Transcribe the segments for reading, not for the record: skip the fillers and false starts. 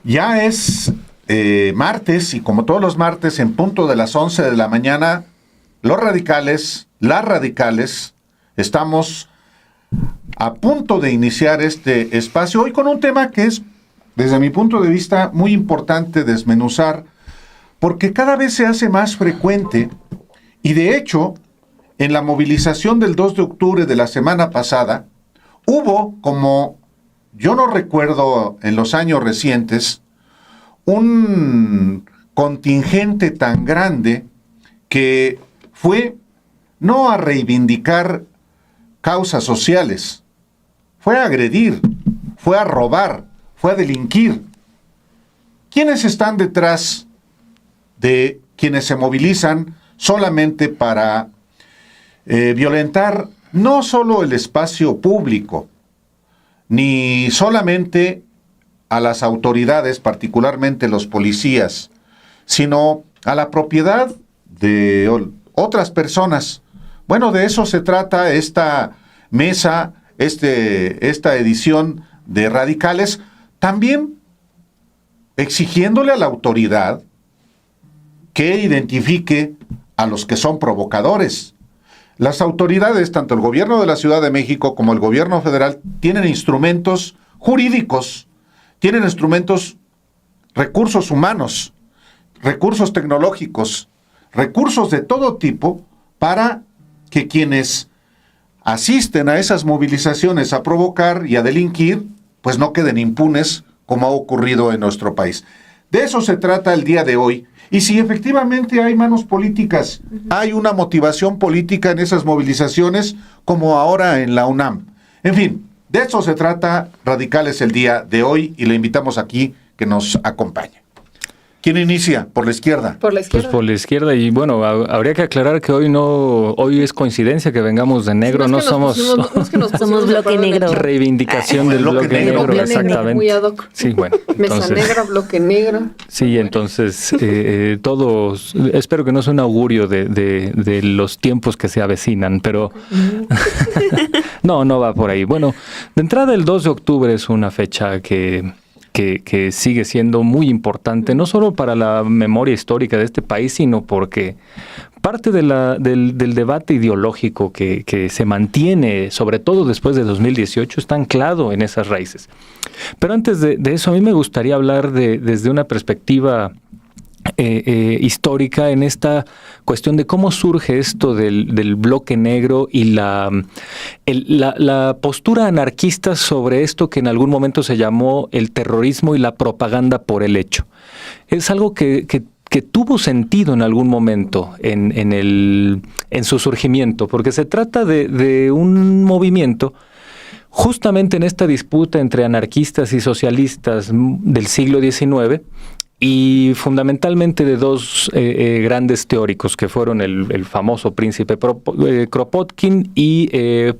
Ya es martes y como todos los martes en punto de las 11 de la mañana, las radicales, estamos a punto de iniciar este espacio hoy con un tema que es, desde mi punto de vista, muy importante desmenuzar porque cada vez se hace más frecuente y de hecho, en la movilización del 2 de octubre de la semana pasada, hubo, como yo no recuerdo en los años recientes, un contingente tan grande que fue no a reivindicar causas sociales, fue a agredir, fue a robar, fue a delinquir. ¿Quiénes están detrás de quienes se movilizan solamente para violentar no solo el espacio público, ni solamente a las autoridades, particularmente los policías, sino a la propiedad de otras personas? Bueno, de eso se trata esta mesa, esta edición de Radicales, también exigiéndole a la autoridad que identifique a los que son provocadores. Las autoridades, tanto el gobierno de la Ciudad de México como el gobierno federal, tienen instrumentos jurídicos, tienen instrumentos, recursos humanos, recursos tecnológicos, recursos de todo tipo para que quienes asisten a esas movilizaciones a provocar y a delinquir, pues no queden impunes como ha ocurrido en nuestro país. De eso se trata el día de hoy. Y si efectivamente hay manos políticas, hay una motivación política en esas movilizaciones, como ahora en la UNAM. En fin, de eso se trata Radicales el día de hoy y le invitamos aquí que nos acompañe. ¿Quién inicia? ¿Por la izquierda? Por la izquierda. Pues por la izquierda, y bueno, habría que aclarar que hoy es coincidencia que vengamos de negro, no somos somos bloque negro. Reivindicación del bloque negro, exactamente. Muy ad hoc. Sí, bueno. Mesa negra, bloque negro. Sí, entonces todos, espero que no sea un augurio de los tiempos que se avecinan, pero no va por ahí. Bueno, de entrada el 2 de octubre es una fecha que sigue siendo muy importante, no solo para la memoria histórica de este país, sino porque parte del debate ideológico que se mantiene, sobre todo después de 2018, está anclado en esas raíces. Pero antes de eso, a mí me gustaría hablar desde una perspectiva histórica en esta cuestión de cómo surge esto del bloque negro y la postura anarquista sobre esto que en algún momento se llamó el terrorismo y la propaganda por el hecho. Es algo que tuvo sentido en algún momento en su surgimiento, porque se trata de un movimiento justamente en esta disputa entre anarquistas y socialistas del siglo XIX, y fundamentalmente de dos grandes teóricos que fueron el famoso príncipe Kropotkin y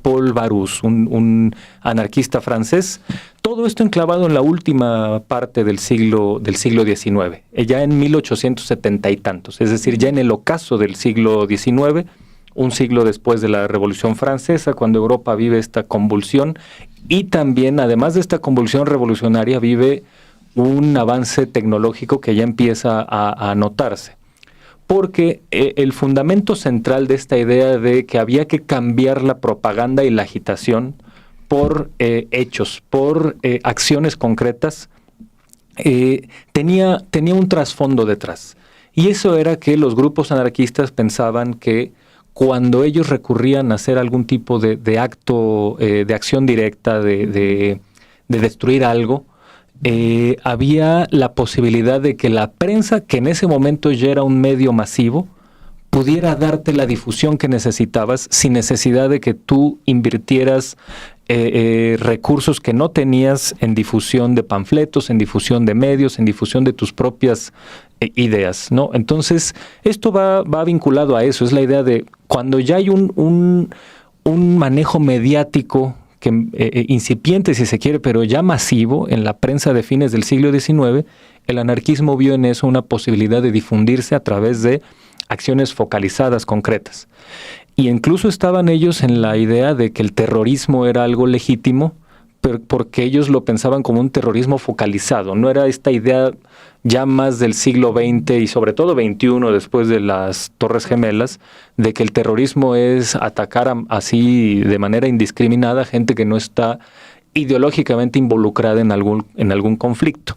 Paul Baruch, un anarquista francés. Todo esto enclavado en la última parte del siglo XIX, ya en 1870 y tantos, es decir, ya en el ocaso del siglo XIX, un siglo después de la Revolución Francesa, cuando Europa vive esta convulsión y también, además de esta convulsión revolucionaria, vive un avance tecnológico que ya empieza a notarse. Porque el fundamento central de esta idea de que había que cambiar la propaganda y la agitación por hechos, por acciones concretas, tenía un trasfondo detrás. Y eso era que los grupos anarquistas pensaban que cuando ellos recurrían a hacer algún tipo de acto, de acción directa, de destruir algo, había la posibilidad de que la prensa, que en ese momento ya era un medio masivo, pudiera darte la difusión que necesitabas sin necesidad de que tú invirtieras recursos que no tenías en difusión de panfletos, en difusión de medios, en difusión de tus propias ideas, ¿no? Entonces, esto va vinculado a eso, es la idea de cuando ya hay un manejo mediático incipiente, si se quiere, pero ya masivo en la prensa de fines del siglo XIX, el anarquismo vio en eso una posibilidad de difundirse a través de acciones focalizadas, concretas. Y incluso estaban ellos en la idea de que el terrorismo era algo legítimo porque ellos lo pensaban como un terrorismo focalizado. No era esta idea ya más del siglo XX y sobre todo XXI, después de las Torres Gemelas, de que el terrorismo es atacar así de manera indiscriminada a gente que no está ideológicamente involucrada en algún conflicto.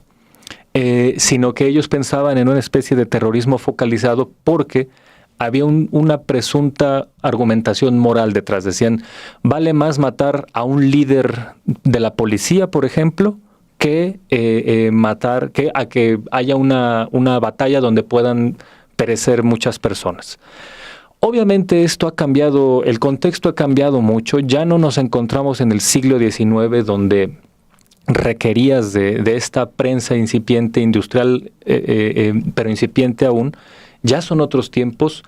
Sino que ellos pensaban en una especie de terrorismo focalizado porque había una presunta argumentación moral detrás. Decían, vale más matar a un líder de la policía, por ejemplo, que a que haya una batalla donde puedan perecer muchas personas. Obviamente esto ha cambiado, el contexto ha cambiado mucho. Ya no nos encontramos en el siglo XIX donde requerías de esta prensa incipiente, industrial, pero incipiente aún. Ya son otros tiempos.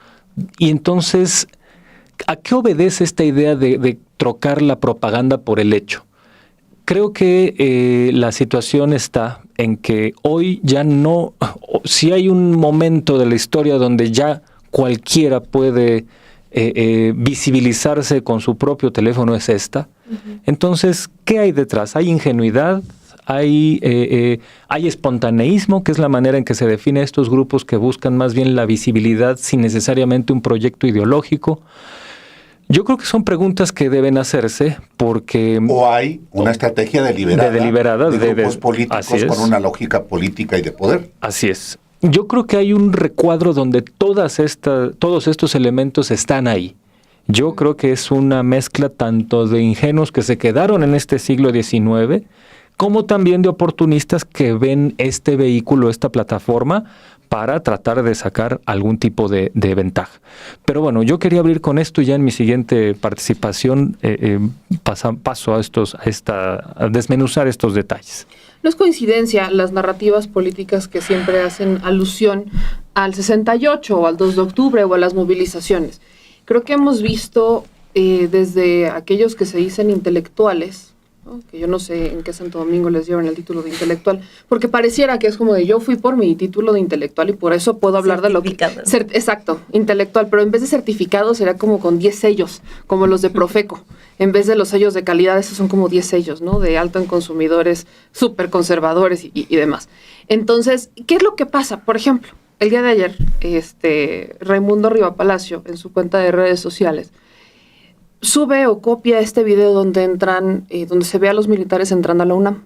Y entonces, ¿a qué obedece esta idea de trocar la propaganda por el hecho? Creo que la situación está en que hoy ya no, si hay un momento de la historia donde ya cualquiera puede visibilizarse con su propio teléfono, es esta. Uh-huh. Entonces, ¿qué hay detrás? ¿Hay ingenuidad? ¿Hay espontaneísmo, que es la manera en que se define estos grupos que buscan más bien la visibilidad sin necesariamente un proyecto ideológico? Yo creo que son preguntas que deben hacerse porque... O hay una estrategia deliberada de grupos políticos con una lógica política y de poder. Así es. Yo creo que hay un recuadro donde todos estos elementos están ahí. Yo creo que es una mezcla tanto de ingenuos que se quedaron en este siglo XIX, como también de oportunistas que ven este vehículo, esta plataforma, para tratar de sacar algún tipo de ventaja. Pero bueno, yo quería abrir con esto ya en mi siguiente participación, paso a desmenuzar estos detalles. No es coincidencia las narrativas políticas que siempre hacen alusión al 68 o al 2 de octubre o a las movilizaciones. Creo que hemos visto desde aquellos que se dicen intelectuales, ¿no? Que yo no sé en qué Santo Domingo les llevan el título de intelectual, porque pareciera que es como de yo fui por mi título de intelectual y por eso puedo hablar de lo que... Exacto, intelectual, pero en vez de certificado sería como con 10 sellos, como los de Profeco. En vez de los sellos de calidad, esos son como 10 sellos, ¿no? De alto en consumidores, súper conservadores y demás. Entonces, ¿qué es lo que pasa? Por ejemplo, el día de ayer, Raimundo Rivapalacio, en su cuenta de redes sociales, sube o copia este video donde donde se ve a los militares entrando a la UNAM.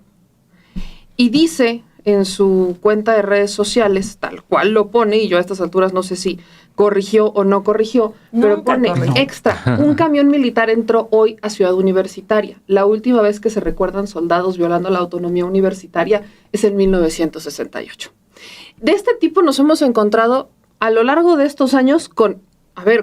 Y dice en su cuenta de redes sociales, tal cual lo pone, y yo a estas alturas no sé si corrigió o no corrigió, pero pone extra, un camión militar entró hoy a Ciudad Universitaria. La última vez que se recuerdan soldados violando la autonomía universitaria es en 1968. De este tipo nos hemos encontrado a lo largo de estos años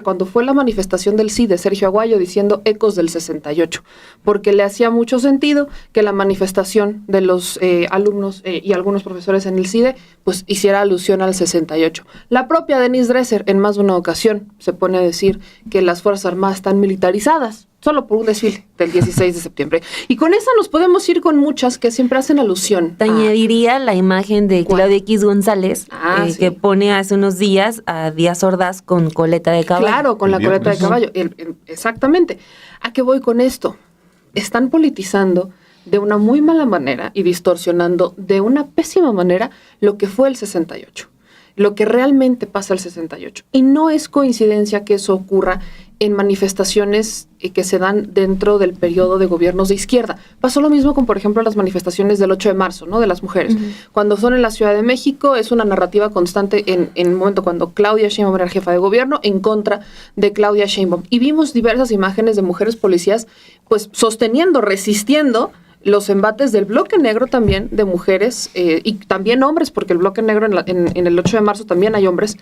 cuando fue la manifestación del CIDE, Sergio Aguayo diciendo ecos del 68, porque le hacía mucho sentido que la manifestación de los alumnos y algunos profesores en el CIDE pues hiciera alusión al 68. La propia Denise Dresser en más de una ocasión se pone a decir que las Fuerzas Armadas están militarizadas, solo por un desfile del 16 de septiembre. Y con esa nos podemos ir con muchas que siempre hacen alusión. Te añadiría la imagen de Claudia X González, sí, que pone hace unos días a Díaz Ordaz con coleta de caballo. Claro, con la coleta de caballo. Exactamente. ¿A qué voy con esto? Están politizando de una muy mala manera y distorsionando de una pésima manera lo que fue el 68. Lo que realmente pasa el 68. Y no es coincidencia que eso ocurra en manifestaciones que se dan dentro del periodo de gobiernos de izquierda. Pasó lo mismo con, por ejemplo, las manifestaciones del 8 de marzo, ¿no? De las mujeres. Uh-huh. Cuando son en la Ciudad de México, es una narrativa constante en el momento cuando Claudia Sheinbaum era jefa de gobierno en contra de Claudia Sheinbaum. Y vimos diversas imágenes de mujeres policías, pues, sosteniendo, resistiendo los embates del bloque negro también de mujeres y también hombres, porque el bloque negro en el 8 de marzo también hay hombres.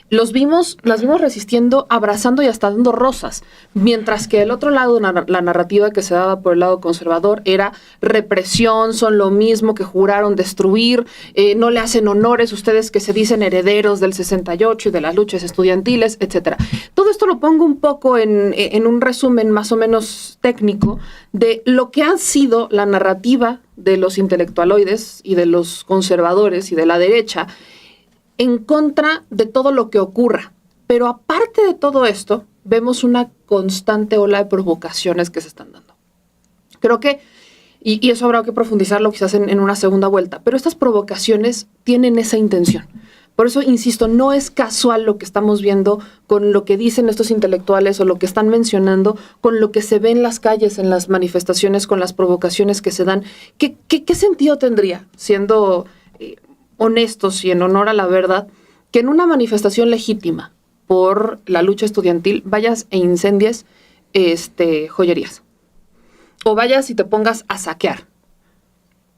Las vimos resistiendo, abrazando y hasta dando rosas, mientras que el otro lado, la narrativa que se daba por el lado conservador era represión, son lo mismo que juraron destruir, no le hacen honores ustedes que se dicen herederos del 68 y de las luchas estudiantiles, etcétera. Todo esto lo pongo un poco en un resumen más o menos técnico de lo que ha sido la narrativa de los intelectualoides y de los conservadores y de la derecha en contra de todo lo que ocurra. Pero aparte de todo esto, vemos una constante ola de provocaciones que se están dando. Creo que y eso habrá que profundizarlo quizás en una segunda vuelta, pero estas provocaciones tienen esa intención. Por eso, insisto, no es casual lo que estamos viendo con lo que dicen estos intelectuales o lo que están mencionando, con lo que se ve en las calles, en las manifestaciones, con las provocaciones que se dan. ¿Qué sentido tendría, siendo honestos y en honor a la verdad, que en una manifestación legítima por la lucha estudiantil vayas e incendies joyerías? O vayas y te pongas a saquear.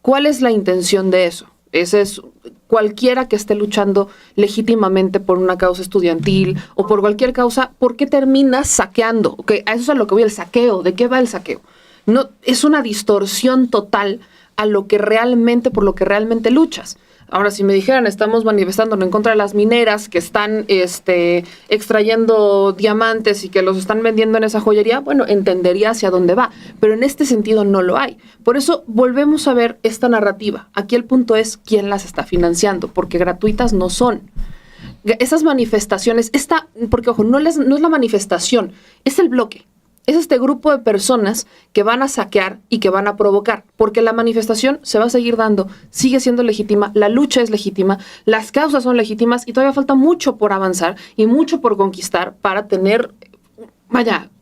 ¿Cuál es la intención de eso? Ese es cualquiera que esté luchando legítimamente por una causa estudiantil o por cualquier causa, ¿por qué terminas saqueando? Okay, a eso es a lo que voy, el saqueo. ¿De qué va el saqueo? No, es una distorsión total a lo que realmente, por lo que realmente luchas. Ahora, si me dijeran, estamos manifestándonos en contra de las mineras que están extrayendo diamantes y que los están vendiendo en esa joyería, bueno, entendería hacia dónde va. Pero en este sentido no lo hay. Por eso volvemos a ver esta narrativa. Aquí el punto es quién las está financiando, porque gratuitas no son. Esas manifestaciones, porque ojo, no es la manifestación, es el bloque. Es este grupo de personas que van a saquear y que van a provocar, porque la manifestación se va a seguir dando, sigue siendo legítima, la lucha es legítima, las causas son legítimas y todavía falta mucho por avanzar y mucho por conquistar para tener,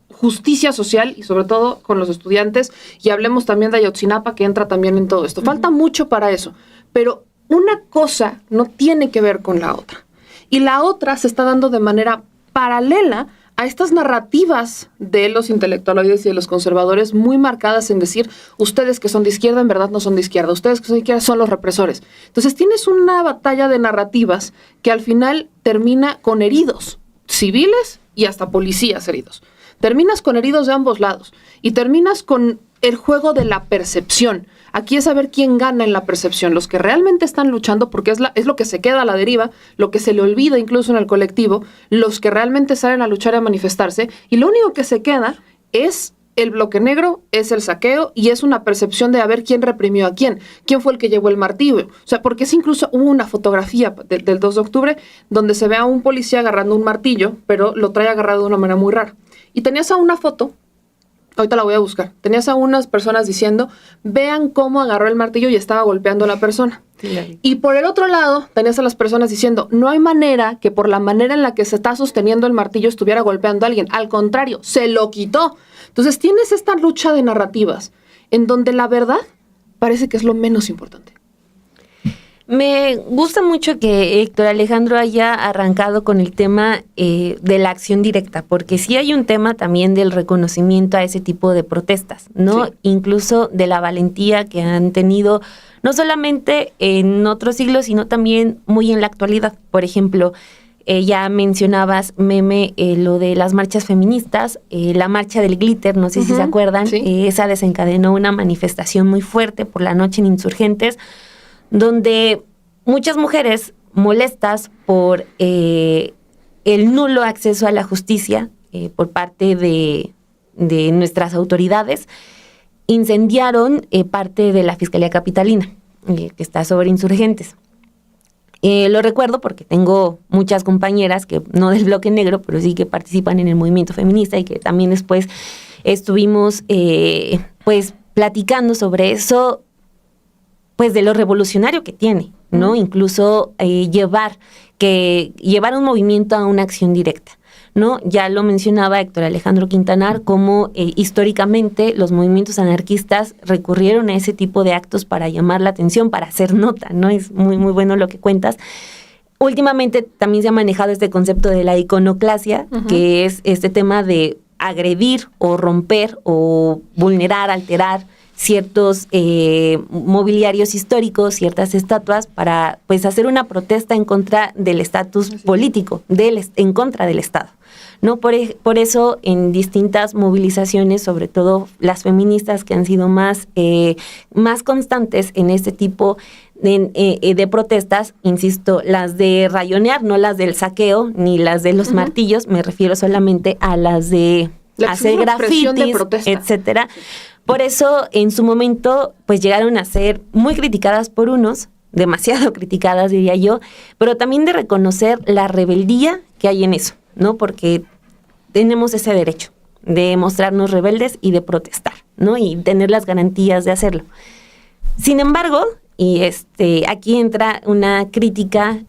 justicia social y sobre todo con los estudiantes. Y hablemos también de Ayotzinapa, que entra también en todo esto. Falta mucho para eso, pero una cosa no tiene que ver con la otra. Y la otra se está dando de manera paralela a estas narrativas de los intelectualoides y de los conservadores muy marcadas en decir, ustedes que son de izquierda en verdad no son de izquierda, ustedes que son de izquierda son los represores. Entonces tienes una batalla de narrativas que al final termina con heridos civiles y hasta policías heridos. Terminas con heridos de ambos lados y terminas con el juego de la percepción. Aquí es saber quién gana en la percepción, los que realmente están luchando, porque es lo que se queda a la deriva, lo que se le olvida incluso en el colectivo, los que realmente salen a luchar y a manifestarse, y lo único que se queda es el bloque negro, es el saqueo, y es una percepción de a ver quién reprimió a quién fue el que llevó el martillo. O sea, porque es incluso hubo una fotografía del 2 de octubre donde se ve a un policía agarrando un martillo, pero lo trae agarrado de una manera muy rara. Y tenías a una foto, ahorita la voy a buscar, tenías a unas personas diciendo, vean cómo agarró el martillo y estaba golpeando a la persona. Sí. Y por el otro lado, tenías a las personas diciendo, no hay manera que por la manera en la que se está sosteniendo el martillo estuviera golpeando a alguien. Al contrario, se lo quitó. Entonces tienes esta lucha de narrativas en donde la verdad parece que es lo menos importante. Me gusta mucho que Héctor Alejandro haya arrancado con el tema de la acción directa, porque sí hay un tema también del reconocimiento a ese tipo de protestas, ¿no? Sí. Incluso de la valentía que han tenido, no solamente en otros siglos, sino también muy en la actualidad. Por ejemplo, ya mencionabas, Meme, lo de las marchas feministas, la marcha del glitter, no sé si se acuerdan, sí. Esa desencadenó una manifestación muy fuerte por la noche en Insurgentes, donde muchas mujeres molestas por el nulo acceso a la justicia por parte de nuestras autoridades, incendiaron parte de la Fiscalía Capitalina, que está sobre Insurgentes. Lo recuerdo porque tengo muchas compañeras que no del bloque negro, pero sí que participan en el movimiento feminista y que también después estuvimos pues platicando sobre eso, pues de lo revolucionario que tiene, ¿no? Incluso llevar un movimiento a una acción directa, ¿no? Ya lo mencionaba Héctor Alejandro Quintanar, cómo históricamente los movimientos anarquistas recurrieron a ese tipo de actos para llamar la atención, para hacer nota, ¿no? Es muy, muy bueno lo que cuentas. Últimamente también se ha manejado este concepto de la iconoclasia, que es este tema de agredir o romper o vulnerar, alterar ciertos mobiliarios históricos, ciertas estatuas, para pues hacer una protesta en contra del estatus político, en contra del Estado, ¿no? Por eso en distintas movilizaciones, sobre todo las feministas que han sido más constantes en este tipo de protestas, insisto, las de rayonear, no las del saqueo, ni las de los martillos, me refiero solamente a las de hacer grafitis, etcétera. Por eso, en su momento, pues llegaron a ser muy criticadas por unos, demasiado criticadas, diría yo, pero también de reconocer la rebeldía que hay en eso, ¿no? Porque tenemos ese derecho de mostrarnos rebeldes y de protestar, ¿no? Y tener las garantías de hacerlo. Sin embargo, y aquí entra una crítica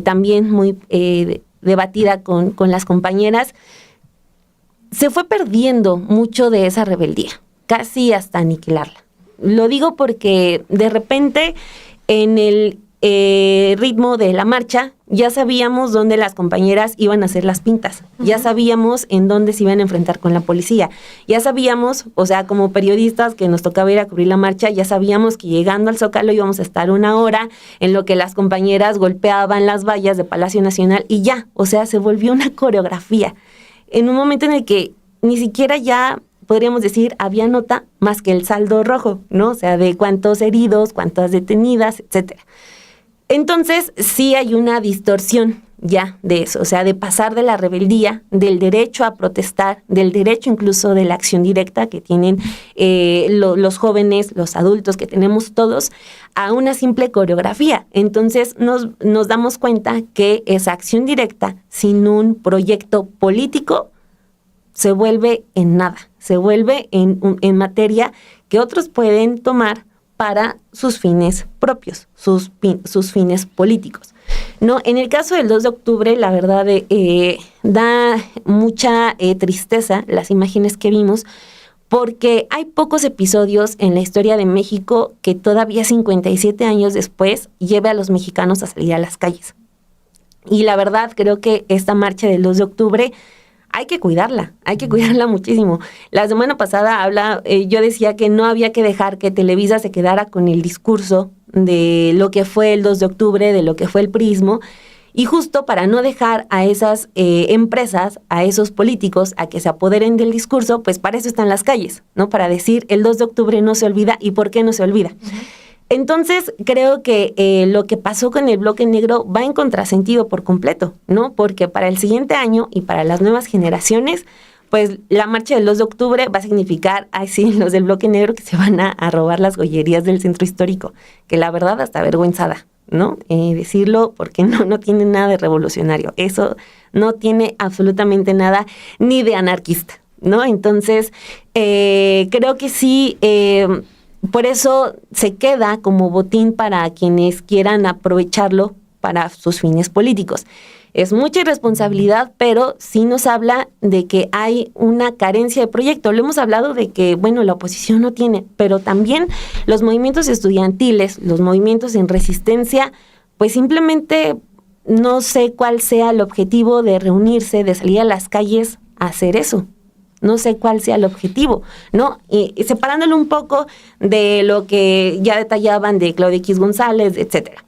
también muy debatida con las compañeras, se fue perdiendo mucho de esa rebeldía, casi hasta aniquilarla. Lo digo porque de repente en el ritmo de la marcha ya sabíamos dónde las compañeras iban a hacer las pintas, ya sabíamos en dónde se iban a enfrentar con la policía, ya sabíamos, o sea, como periodistas que nos tocaba ir a cubrir la marcha, ya sabíamos que llegando al Zócalo íbamos a estar 1 hora en lo que las compañeras golpeaban las vallas de Palacio Nacional y ya, o sea, se volvió una coreografía. En un momento en el que ni siquiera ya podríamos decir había nota más que el saldo rojo, ¿no? O sea, de cuántos heridos, cuántas detenidas, etcétera. Entonces, sí hay una distorsión ya de eso, o sea, de pasar de la rebeldía, del derecho a protestar, del derecho incluso de la acción directa que tienen los jóvenes, los adultos que tenemos todos, a una simple coreografía. Entonces, nos damos cuenta que esa acción directa, sin un proyecto político, se vuelve en nada, se vuelve en materia que otros pueden tomar para sus fines propios, sus fines políticos. No, en el caso del 2 de octubre, la verdad, da mucha tristeza las imágenes que vimos, porque hay pocos episodios en la historia de México que todavía 57 años después lleve a los mexicanos a salir a las calles. Y la verdad, creo que esta marcha del 2 de octubre hay que cuidarla muchísimo. La semana pasada yo decía que no había que dejar que Televisa se quedara con el discurso de lo que fue el 2 de octubre, de lo que fue el priismo, y justo para no dejar a esas empresas, a esos políticos, a que se apoderen del discurso, pues para eso están las calles, ¿no? Para decir el 2 de octubre no se olvida y por qué no se olvida. Uh-huh. Entonces, creo que lo que pasó con el bloque negro va en contrasentido por completo, ¿no? Porque para el siguiente año y para las nuevas generaciones, pues la marcha del 2 de octubre va a significar, los del bloque negro que se van a robar las joyerías del centro histórico, que la verdad hasta avergüenzada, ¿no? Decirlo porque no tiene nada de revolucionario. Eso no tiene absolutamente nada ni de anarquista, ¿no? Entonces, creo que sí... por eso se queda como botín para quienes quieran aprovecharlo para sus fines políticos. Es mucha irresponsabilidad, pero sí nos habla de que hay una carencia de proyecto. Lo hemos hablado de que, la oposición no tiene, pero también los movimientos estudiantiles, los movimientos en resistencia, pues simplemente no sé cuál sea el objetivo de reunirse, de salir a las calles a hacer eso. No sé cuál sea el objetivo, ¿no? Y separándolo un poco de lo que ya detallaban de Claudia X González, etcétera.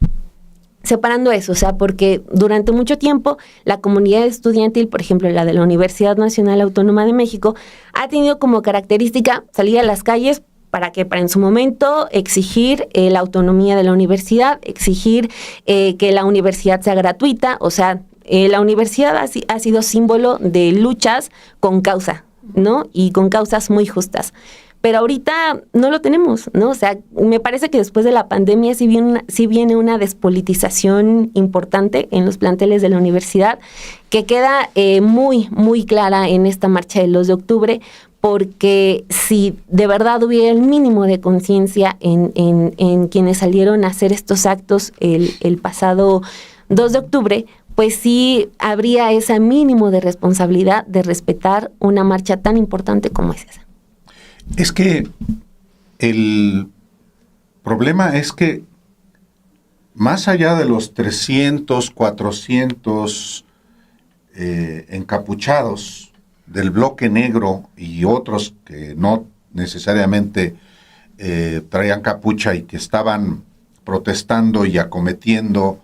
Separando eso, o sea, porque durante mucho tiempo la comunidad estudiantil, por ejemplo, la de la Universidad Nacional Autónoma de México, ha tenido como característica salir a las calles para en su momento exigir la autonomía de la universidad, exigir que la universidad sea gratuita, o sea, la universidad ha sido símbolo de luchas con causa, ¿no? Y con causas muy justas. Pero ahorita no lo tenemos, ¿no? O sea, me parece que después de la pandemia sí viene una despolitización importante en los planteles de la universidad, que queda muy, muy clara en esta marcha del 2 de octubre, porque si de verdad hubiera el mínimo de conciencia en quienes salieron a hacer estos actos el pasado 2 de octubre, pues sí habría ese mínimo de responsabilidad de respetar una marcha tan importante como es esa. Es que el problema es que más allá de los 300, 400 encapuchados del bloque negro y otros que no necesariamente traían capucha y que estaban protestando y acometiendo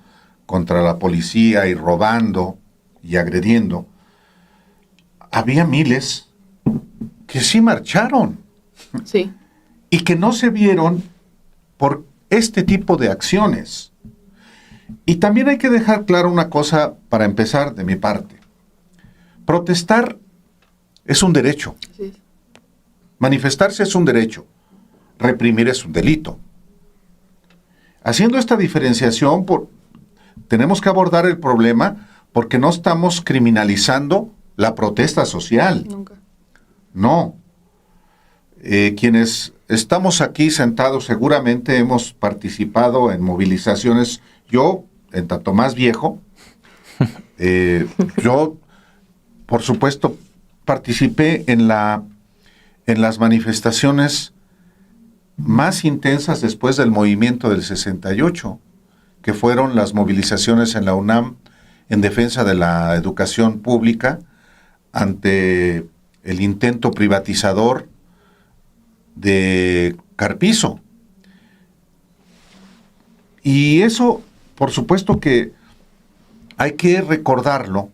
contra la policía y robando y agrediendo, había miles que sí marcharon. Sí. Y que no se vieron por este tipo de acciones. Y también hay que dejar claro una cosa para empezar de mi parte. Protestar es un derecho. Sí. Manifestarse es un derecho. Reprimir es un delito. Haciendo esta diferenciación, tenemos que abordar el problema porque no estamos criminalizando la protesta social. Nunca. No. quienes estamos aquí sentados seguramente hemos participado en movilizaciones. Yo, en tanto más viejo, yo, por supuesto, participé en las manifestaciones más intensas después del movimiento del 68, que fueron las movilizaciones en la UNAM en defensa de la educación pública ante el intento privatizador de Carpizo. Y eso, por supuesto que hay que recordarlo,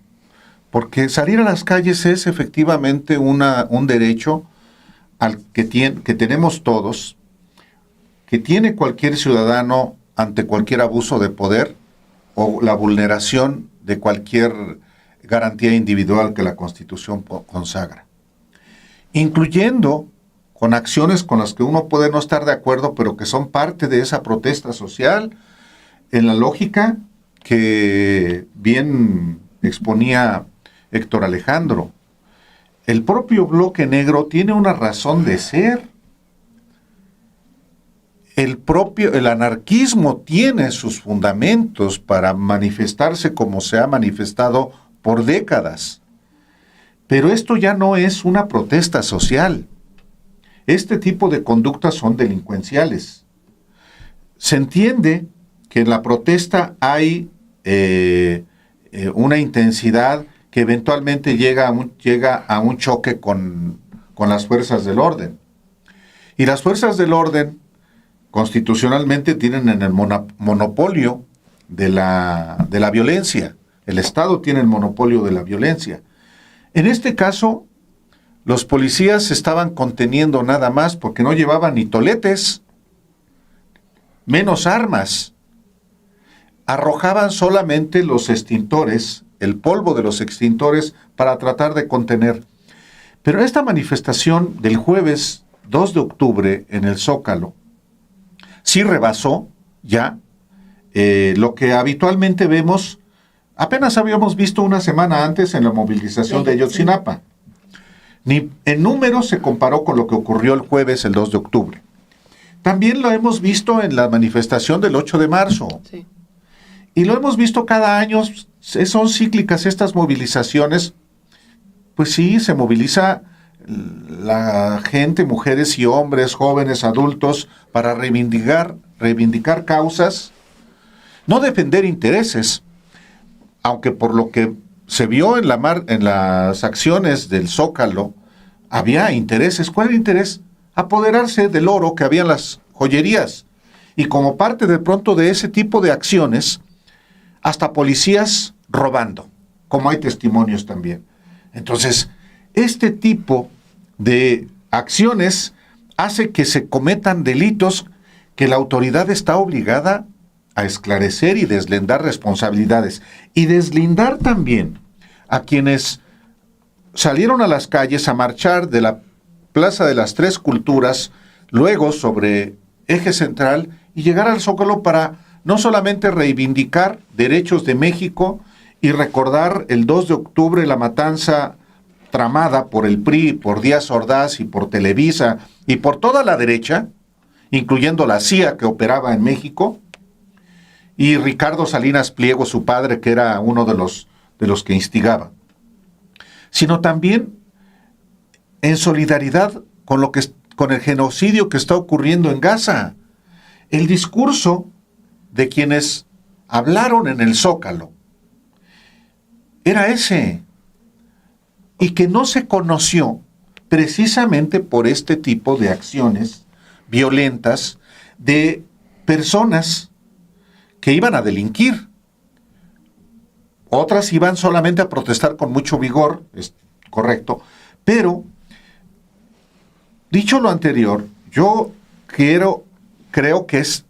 porque salir a las calles es efectivamente un derecho al que tenemos todos, que tiene cualquier ciudadano ante cualquier abuso de poder o la vulneración de cualquier garantía individual que la Constitución consagra, incluyendo con acciones con las que uno puede no estar de acuerdo, pero que son parte de esa protesta social, en la lógica que bien exponía Héctor Alejandro. El propio Bloque Negro tiene una razón de ser. El anarquismo tiene sus fundamentos para manifestarse como se ha manifestado por décadas. Pero esto ya no es una protesta social. Este tipo de conductas son delincuenciales. Se entiende que en la protesta hay una intensidad que eventualmente llega a un choque con las fuerzas del orden. Y las fuerzas del orden constitucionalmente tienen en el monopolio de la violencia. El Estado tiene el monopolio de la violencia. En este caso, los policías se estaban conteniendo nada más porque no llevaban ni toletes, menos armas. Arrojaban solamente los extintores, el polvo de los extintores, para tratar de contener. Pero esta manifestación del jueves 2 de octubre en el Zócalo sí rebasó ya lo que habitualmente vemos. Apenas habíamos visto una semana antes en la movilización de Ayotzinapa. Ni en número se comparó con lo que ocurrió el jueves, el 2 de octubre. También lo hemos visto en la manifestación del 8 de marzo. Sí. Y lo hemos visto cada año, son cíclicas estas movilizaciones. Pues sí, se moviliza la gente, mujeres y hombres, jóvenes, adultos, para reivindicar causas, no defender intereses, aunque por lo que se vio en las acciones del Zócalo, había intereses. ¿Cuál era el interés? Apoderarse del oro que había en las joyerías. Y como parte de pronto de ese tipo de acciones, hasta policías robando, como hay testimonios también. Entonces, este tipo de acciones hace que se cometan delitos que la autoridad está obligada a esclarecer y deslindar responsabilidades. Y deslindar también a quienes salieron a las calles a marchar de la Plaza de las Tres Culturas, luego sobre Eje Central, y llegar al Zócalo para no solamente reivindicar derechos de México y recordar el 2 de octubre la matanza tramada por el PRI, por Díaz Ordaz y por Televisa y por toda la derecha, incluyendo la CIA que operaba en México, y Ricardo Salinas Pliego, su padre, que era uno de los que instigaba, sino también en solidaridad con el genocidio que está ocurriendo en Gaza. El discurso de quienes hablaron en el Zócalo era ese, y que no se conoció precisamente por este tipo de acciones violentas de personas que iban a delinquir. Otras iban solamente a protestar con mucho vigor, es correcto, pero dicho lo anterior, yo creo que es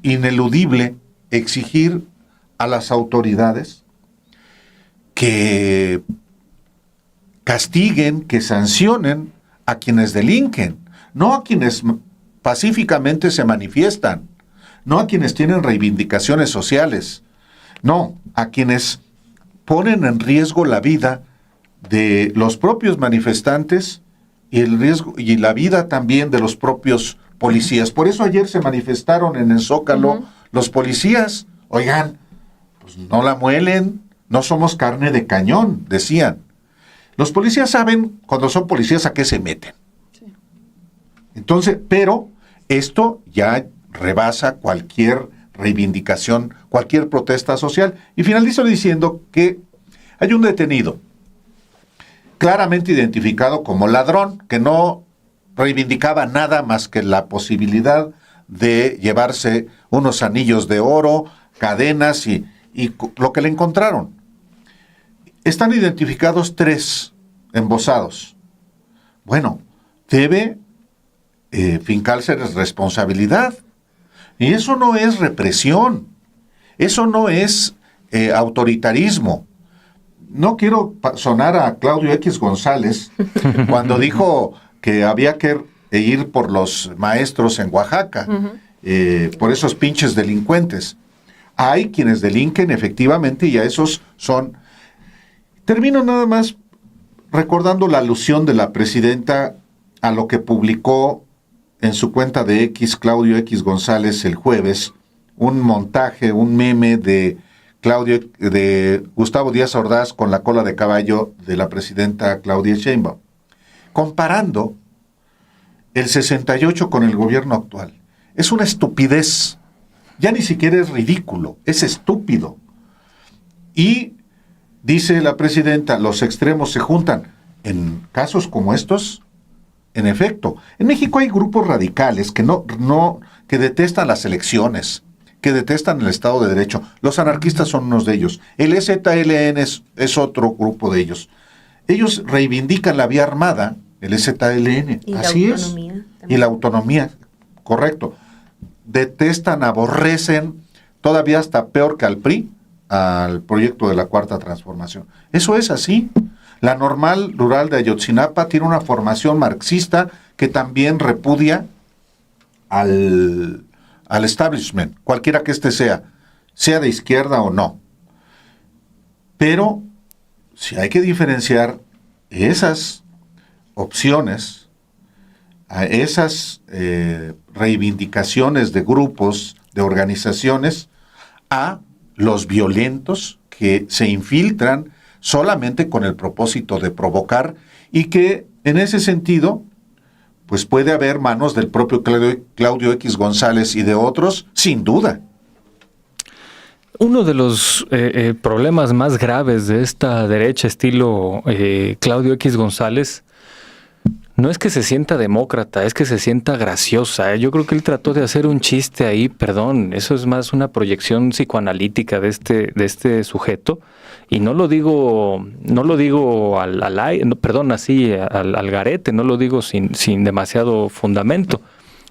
ineludible exigir a las autoridades que castiguen, que sancionen a quienes delinquen, no a quienes pacíficamente se manifiestan, no a quienes tienen reivindicaciones sociales, no, a quienes ponen en riesgo la vida de los propios manifestantes y el riesgo y la vida también de los propios policías. Por eso ayer se manifestaron en el Zócalo los policías. Oigan, pues no la muelen, no somos carne de cañón, decían. Los policías saben cuando son policías a qué se meten. Sí. Entonces, pero esto ya rebasa cualquier reivindicación, cualquier protesta social. Y finalizo diciendo que hay un detenido claramente identificado como ladrón, que no reivindicaba nada más que la posibilidad de llevarse unos anillos de oro, cadenas y lo que le encontraron. Están identificados 3 embosados. Bueno, debe fincarse responsabilidad. Y eso no es represión, eso no es autoritarismo. No quiero sonar a Claudio X González cuando dijo que había que ir por los maestros en Oaxaca, por esos pinches delincuentes. Hay quienes delinquen efectivamente y a esos son. Termino nada más recordando la alusión de la presidenta a lo que publicó en su cuenta de X, Claudio X González, el jueves, un montaje, un meme de Gustavo Díaz Ordaz con la cola de caballo de la presidenta Claudia Sheinbaum, comparando el 68 con el gobierno actual. Es una estupidez, ya ni siquiera es ridículo, es estúpido. Y dice la presidenta, los extremos se juntan. En casos como estos, en efecto, en México hay grupos radicales que detestan las elecciones, que detestan el Estado de Derecho. Los anarquistas son unos de ellos. El EZLN es otro grupo de ellos. Ellos reivindican la vía armada, el EZLN. Y así la es. autonomía también. Y la autonomía, correcto. Detestan, aborrecen, todavía hasta peor que al PRI, al proyecto de la Cuarta Transformación. Eso es así. La Normal Rural de Ayotzinapa tiene una formación marxista que también repudia al establishment, cualquiera que éste sea de izquierda o no. Pero si hay que diferenciar esas opciones, a esas reivindicaciones de grupos, de organizaciones, a los violentos que se infiltran solamente con el propósito de provocar y que en ese sentido pues puede haber manos del propio Claudio X González y de otros, sin duda. Uno de los problemas más graves de esta derecha estilo Claudio X González no es que se sienta demócrata, es que se sienta graciosa. Yo creo que él trató de hacer un chiste ahí, perdón, eso es más una proyección psicoanalítica de este sujeto. Y no lo digo al garete, no lo digo sin demasiado fundamento.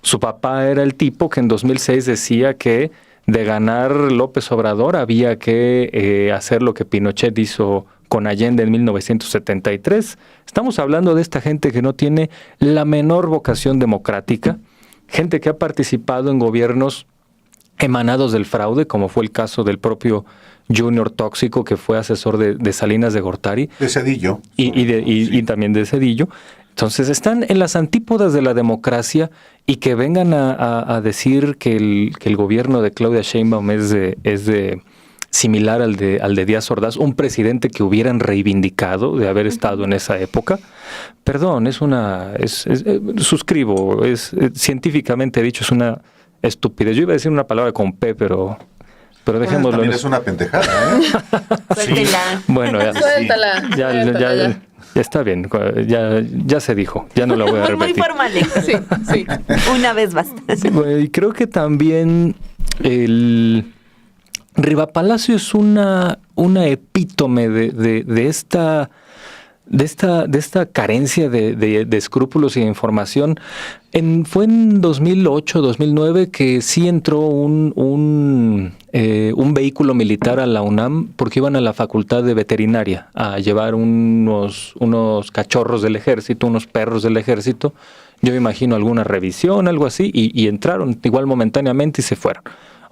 Su papá era el tipo que en 2006 decía que de ganar López Obrador había que hacer lo que Pinochet hizo con Allende en 1973. Estamos hablando de esta gente que no tiene la menor vocación democrática, gente que ha participado en gobiernos emanados del fraude, como fue el caso del propio Junior Tóxico, que fue asesor de Salinas de Gortari. De Zedillo. Y también de Zedillo. Entonces están en las antípodas de la democracia y que vengan a decir que el gobierno de Claudia Sheinbaum es de similar al de Díaz Ordaz, un presidente que hubieran reivindicado de haber estado en esa época. Perdón, suscribo, científicamente dicho, es una estupidez. Yo iba a decir una palabra con P, pero dejémoslo. También es una pendejada, ¿eh? Suéltela. Bueno, Suéltala. Ya está bien, ya se dijo, ya no la voy a repetir. Muy formal. Sí. Una vez basta. Sí, y creo que también el Riva Palacio es una epítome de esta carencia de escrúpulos y de información. Fue en 2008, 2009 que sí entró un vehículo militar a la UNAM porque iban a la Facultad de Veterinaria a llevar unos cachorros del ejército, unos perros del ejército. Yo me imagino alguna revisión, algo así, y entraron igual momentáneamente y se fueron.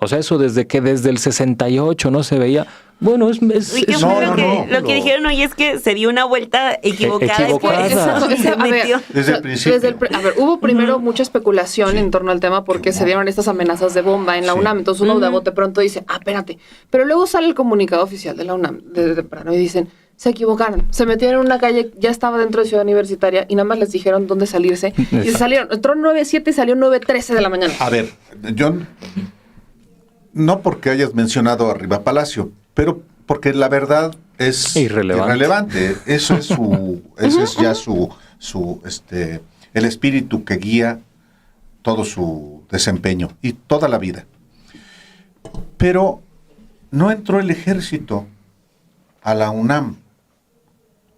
O sea, eso desde el 68 no se veía. Bueno, ¿Y qué fue lo que dijeron hoy? Es que se dio una vuelta equivocada. Desde el principio. Hubo primero mucha especulación en torno al tema porque se dieron estas amenazas de bomba en la UNAM. Entonces uno de bote pronto dice, espérate. Pero luego sale el comunicado oficial de la UNAM de temprano y dicen, se equivocaron. Se metieron en una calle, ya estaba dentro de Ciudad Universitaria y nada más les dijeron dónde salirse. Y se salieron. Entró 9:07 y salió 9:13 de la mañana. A ver, John, no porque hayas mencionado arriba Palacio, pero porque la verdad es irrelevante. Eso es el espíritu que guía todo su desempeño y toda la vida. Pero no entró el ejército a la UNAM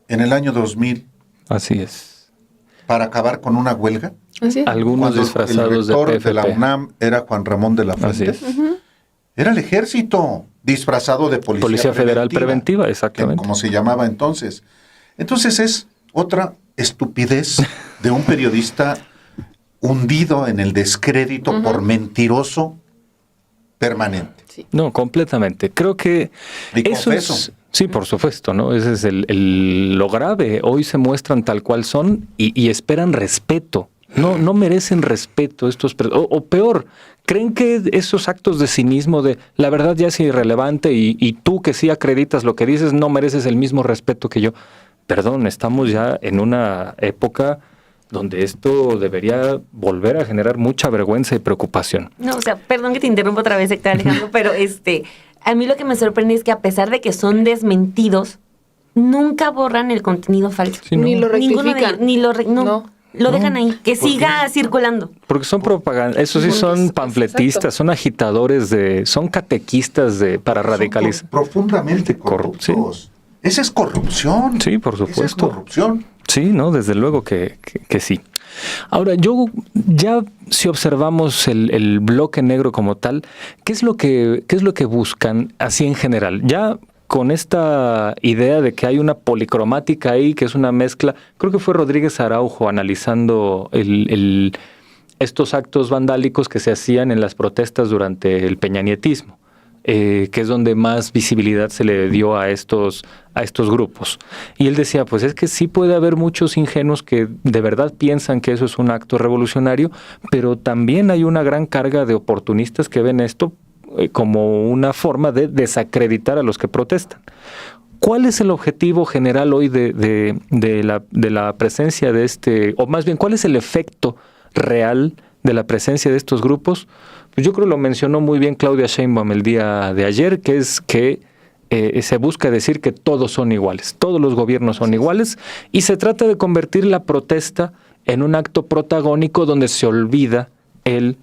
en el año 2000. Así es. Para acabar con una huelga. Así es. Algunos disfrazados de PFP. El rector de de la UNAM era Juan Ramón de la Fuente. Era el ejército disfrazado de Policía Federal Preventiva, exactamente. Como se llamaba entonces. Entonces es otra estupidez de un periodista hundido en el descrédito por mentiroso permanente. Sí. No, completamente. Creo que eso es... Sí, por supuesto, ¿no? Ese es lo grave. Hoy se muestran tal cual son y esperan respeto. No merecen respeto estos... O peor, creen que esos actos de cinismo de la verdad ya es irrelevante y tú que sí acreditas lo que dices no mereces el mismo respeto que yo. Perdón, estamos ya en una época donde esto debería volver a generar mucha vergüenza y preocupación. No, o sea, perdón que te interrumpa otra vez, Héctor Alejandro, pero a mí lo que me sorprende es que a pesar de que son desmentidos, nunca borran el contenido falso. Sí, no. Ni lo rectifican. Lo dejan ahí, que siga circulando. Porque son propaganda, eso sí son panfletistas, son agitadores son catequistas para radicalizar. Profundamente corruptos. Sí. Esa es corrupción. Sí, por supuesto. Esa es corrupción. Sí, no, desde luego que sí. Ahora, si observamos el bloque negro como tal, ¿qué es lo que buscan así en general? Ya con esta idea de que hay una policromática ahí, que es una mezcla, creo que fue Rodríguez Araujo analizando estos actos vandálicos que se hacían en las protestas durante el peñanietismo, que es donde más visibilidad se le dio a estos grupos. Y él decía, pues es que sí puede haber muchos ingenuos que de verdad piensan que eso es un acto revolucionario, pero también hay una gran carga de oportunistas que ven esto como una forma de desacreditar a los que protestan. ¿Cuál es el objetivo general hoy de la presencia de o más bien, cuál es el efecto real de la presencia de estos grupos? Pues yo creo que lo mencionó muy bien Claudia Sheinbaum el día de ayer, que es que se busca decir que todos son iguales, todos los gobiernos son iguales, y se trata de convertir la protesta en un acto protagónico donde se olvida el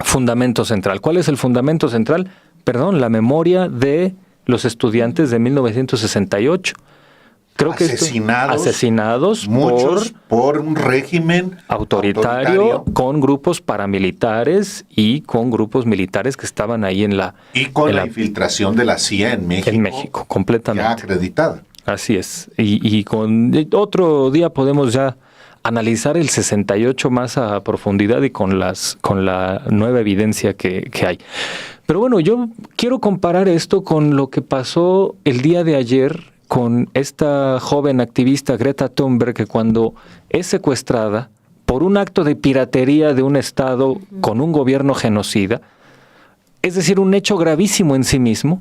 fundamento central. ¿Cuál es el fundamento central? La memoria de los estudiantes de 1968. Creo asesinados muchos por un régimen autoritario con grupos paramilitares y con grupos militares que estaban ahí y con la infiltración de la CIA en México. En México, completamente. Ya acreditada. Así es. Y con otro día podemos ya analizar el 68 más a profundidad y con la nueva evidencia que hay. Pero bueno, yo quiero comparar esto con lo que pasó el día de ayer con esta joven activista Greta Thunberg, que cuando es secuestrada por un acto de piratería de un Estado con un gobierno genocida, es decir, un hecho gravísimo en sí mismo,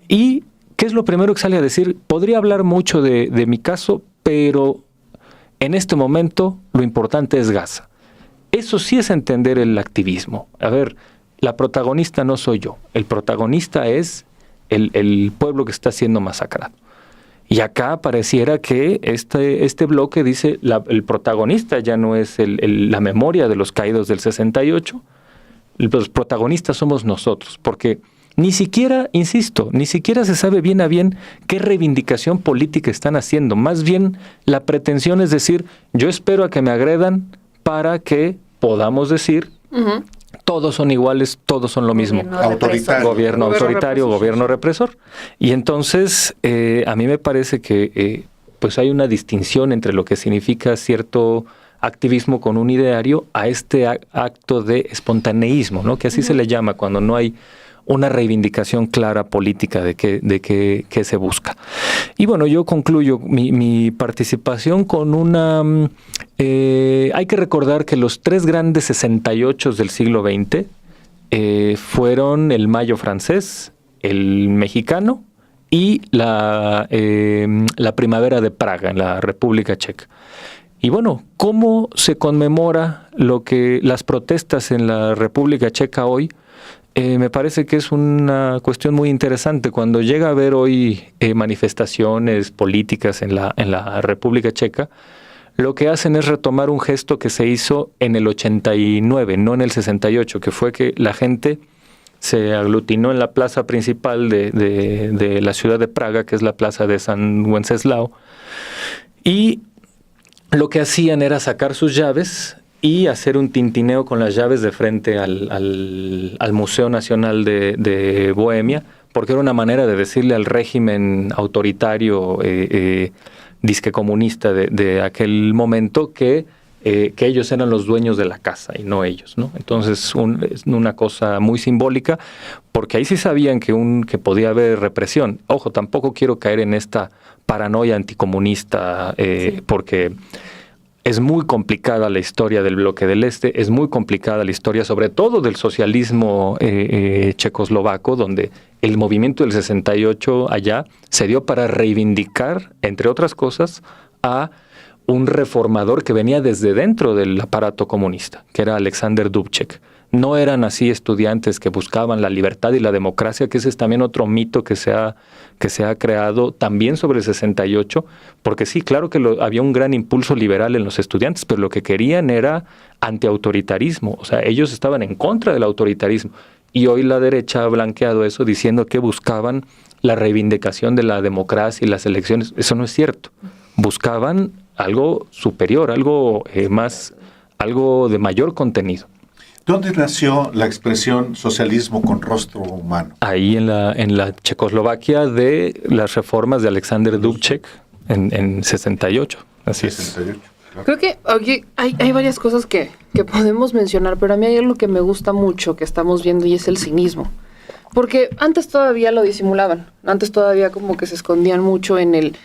y ¿qué es lo primero que sale a decir? Podría hablar mucho de mi caso, pero en este momento lo importante es Gaza. Eso sí es entender el activismo. A ver, la protagonista no soy yo, el protagonista es el pueblo que está siendo masacrado. Y acá pareciera que este bloque dice, el protagonista ya no es la memoria de los caídos del 68, los protagonistas somos nosotros, porque ni siquiera, insisto, ni siquiera se sabe bien a bien qué reivindicación política están haciendo. Más bien la pretensión es decir, yo espero a que me agredan para que podamos decir, todos son iguales, todos son lo mismo. Gobierno autoritario, gobierno represor. Y entonces a mí me parece que pues hay una distinción entre lo que significa cierto activismo con un ideario a este acto de espontaneísmo, ¿no? Que así se le llama cuando no hay una reivindicación clara política de qué se busca. Y bueno, yo concluyo mi participación con una... hay que recordar que los 3 grandes 68 del siglo XX fueron el Mayo francés, el mexicano y la primavera de Praga en la República Checa. Y bueno, ¿cómo se conmemora las protestas en la República Checa hoy? Me parece que es una cuestión muy interesante. Cuando llega a haber hoy manifestaciones políticas en la República Checa, lo que hacen es retomar un gesto que se hizo en el 89, no en el 68, que fue que la gente se aglutinó en la plaza principal de la ciudad de Praga, que es la plaza de San Wenceslao, y lo que hacían era sacar sus llaves y hacer un tintineo con las llaves de frente al Museo Nacional de Bohemia, porque era una manera de decirle al régimen autoritario disque comunista de aquel momento que ellos eran los dueños de la casa y no ellos, ¿no? Entonces es una cosa muy simbólica, porque ahí sí sabían que podía haber represión. Ojo, tampoco quiero caer en esta paranoia anticomunista, sí, porque es muy complicada la historia del bloque del Este, es muy complicada la historia sobre todo del socialismo checoslovaco, donde el movimiento del 68 allá se dio para reivindicar, entre otras cosas, a un reformador que venía desde dentro del aparato comunista, que era Alexander Dubček. No eran así estudiantes que buscaban la libertad y la democracia, que ese es también otro mito que se ha creado también sobre el 68, porque sí, claro que había un gran impulso liberal en los estudiantes, pero lo que querían era antiautoritarismo, o sea, ellos estaban en contra del autoritarismo, y hoy la derecha ha blanqueado eso diciendo que buscaban la reivindicación de la democracia y las elecciones. Eso no es cierto. Buscaban algo superior, algo más, algo de mayor contenido. ¿Dónde nació la expresión socialismo con rostro humano? Ahí en la Checoslovaquia de las reformas de Alexander Dubček en 68. Así 68, es. Claro. Creo que aquí hay varias cosas que podemos mencionar, pero a mí hay algo que me gusta mucho que estamos viendo y es el cinismo. Porque antes todavía lo disimulaban, antes todavía como que se escondían mucho en el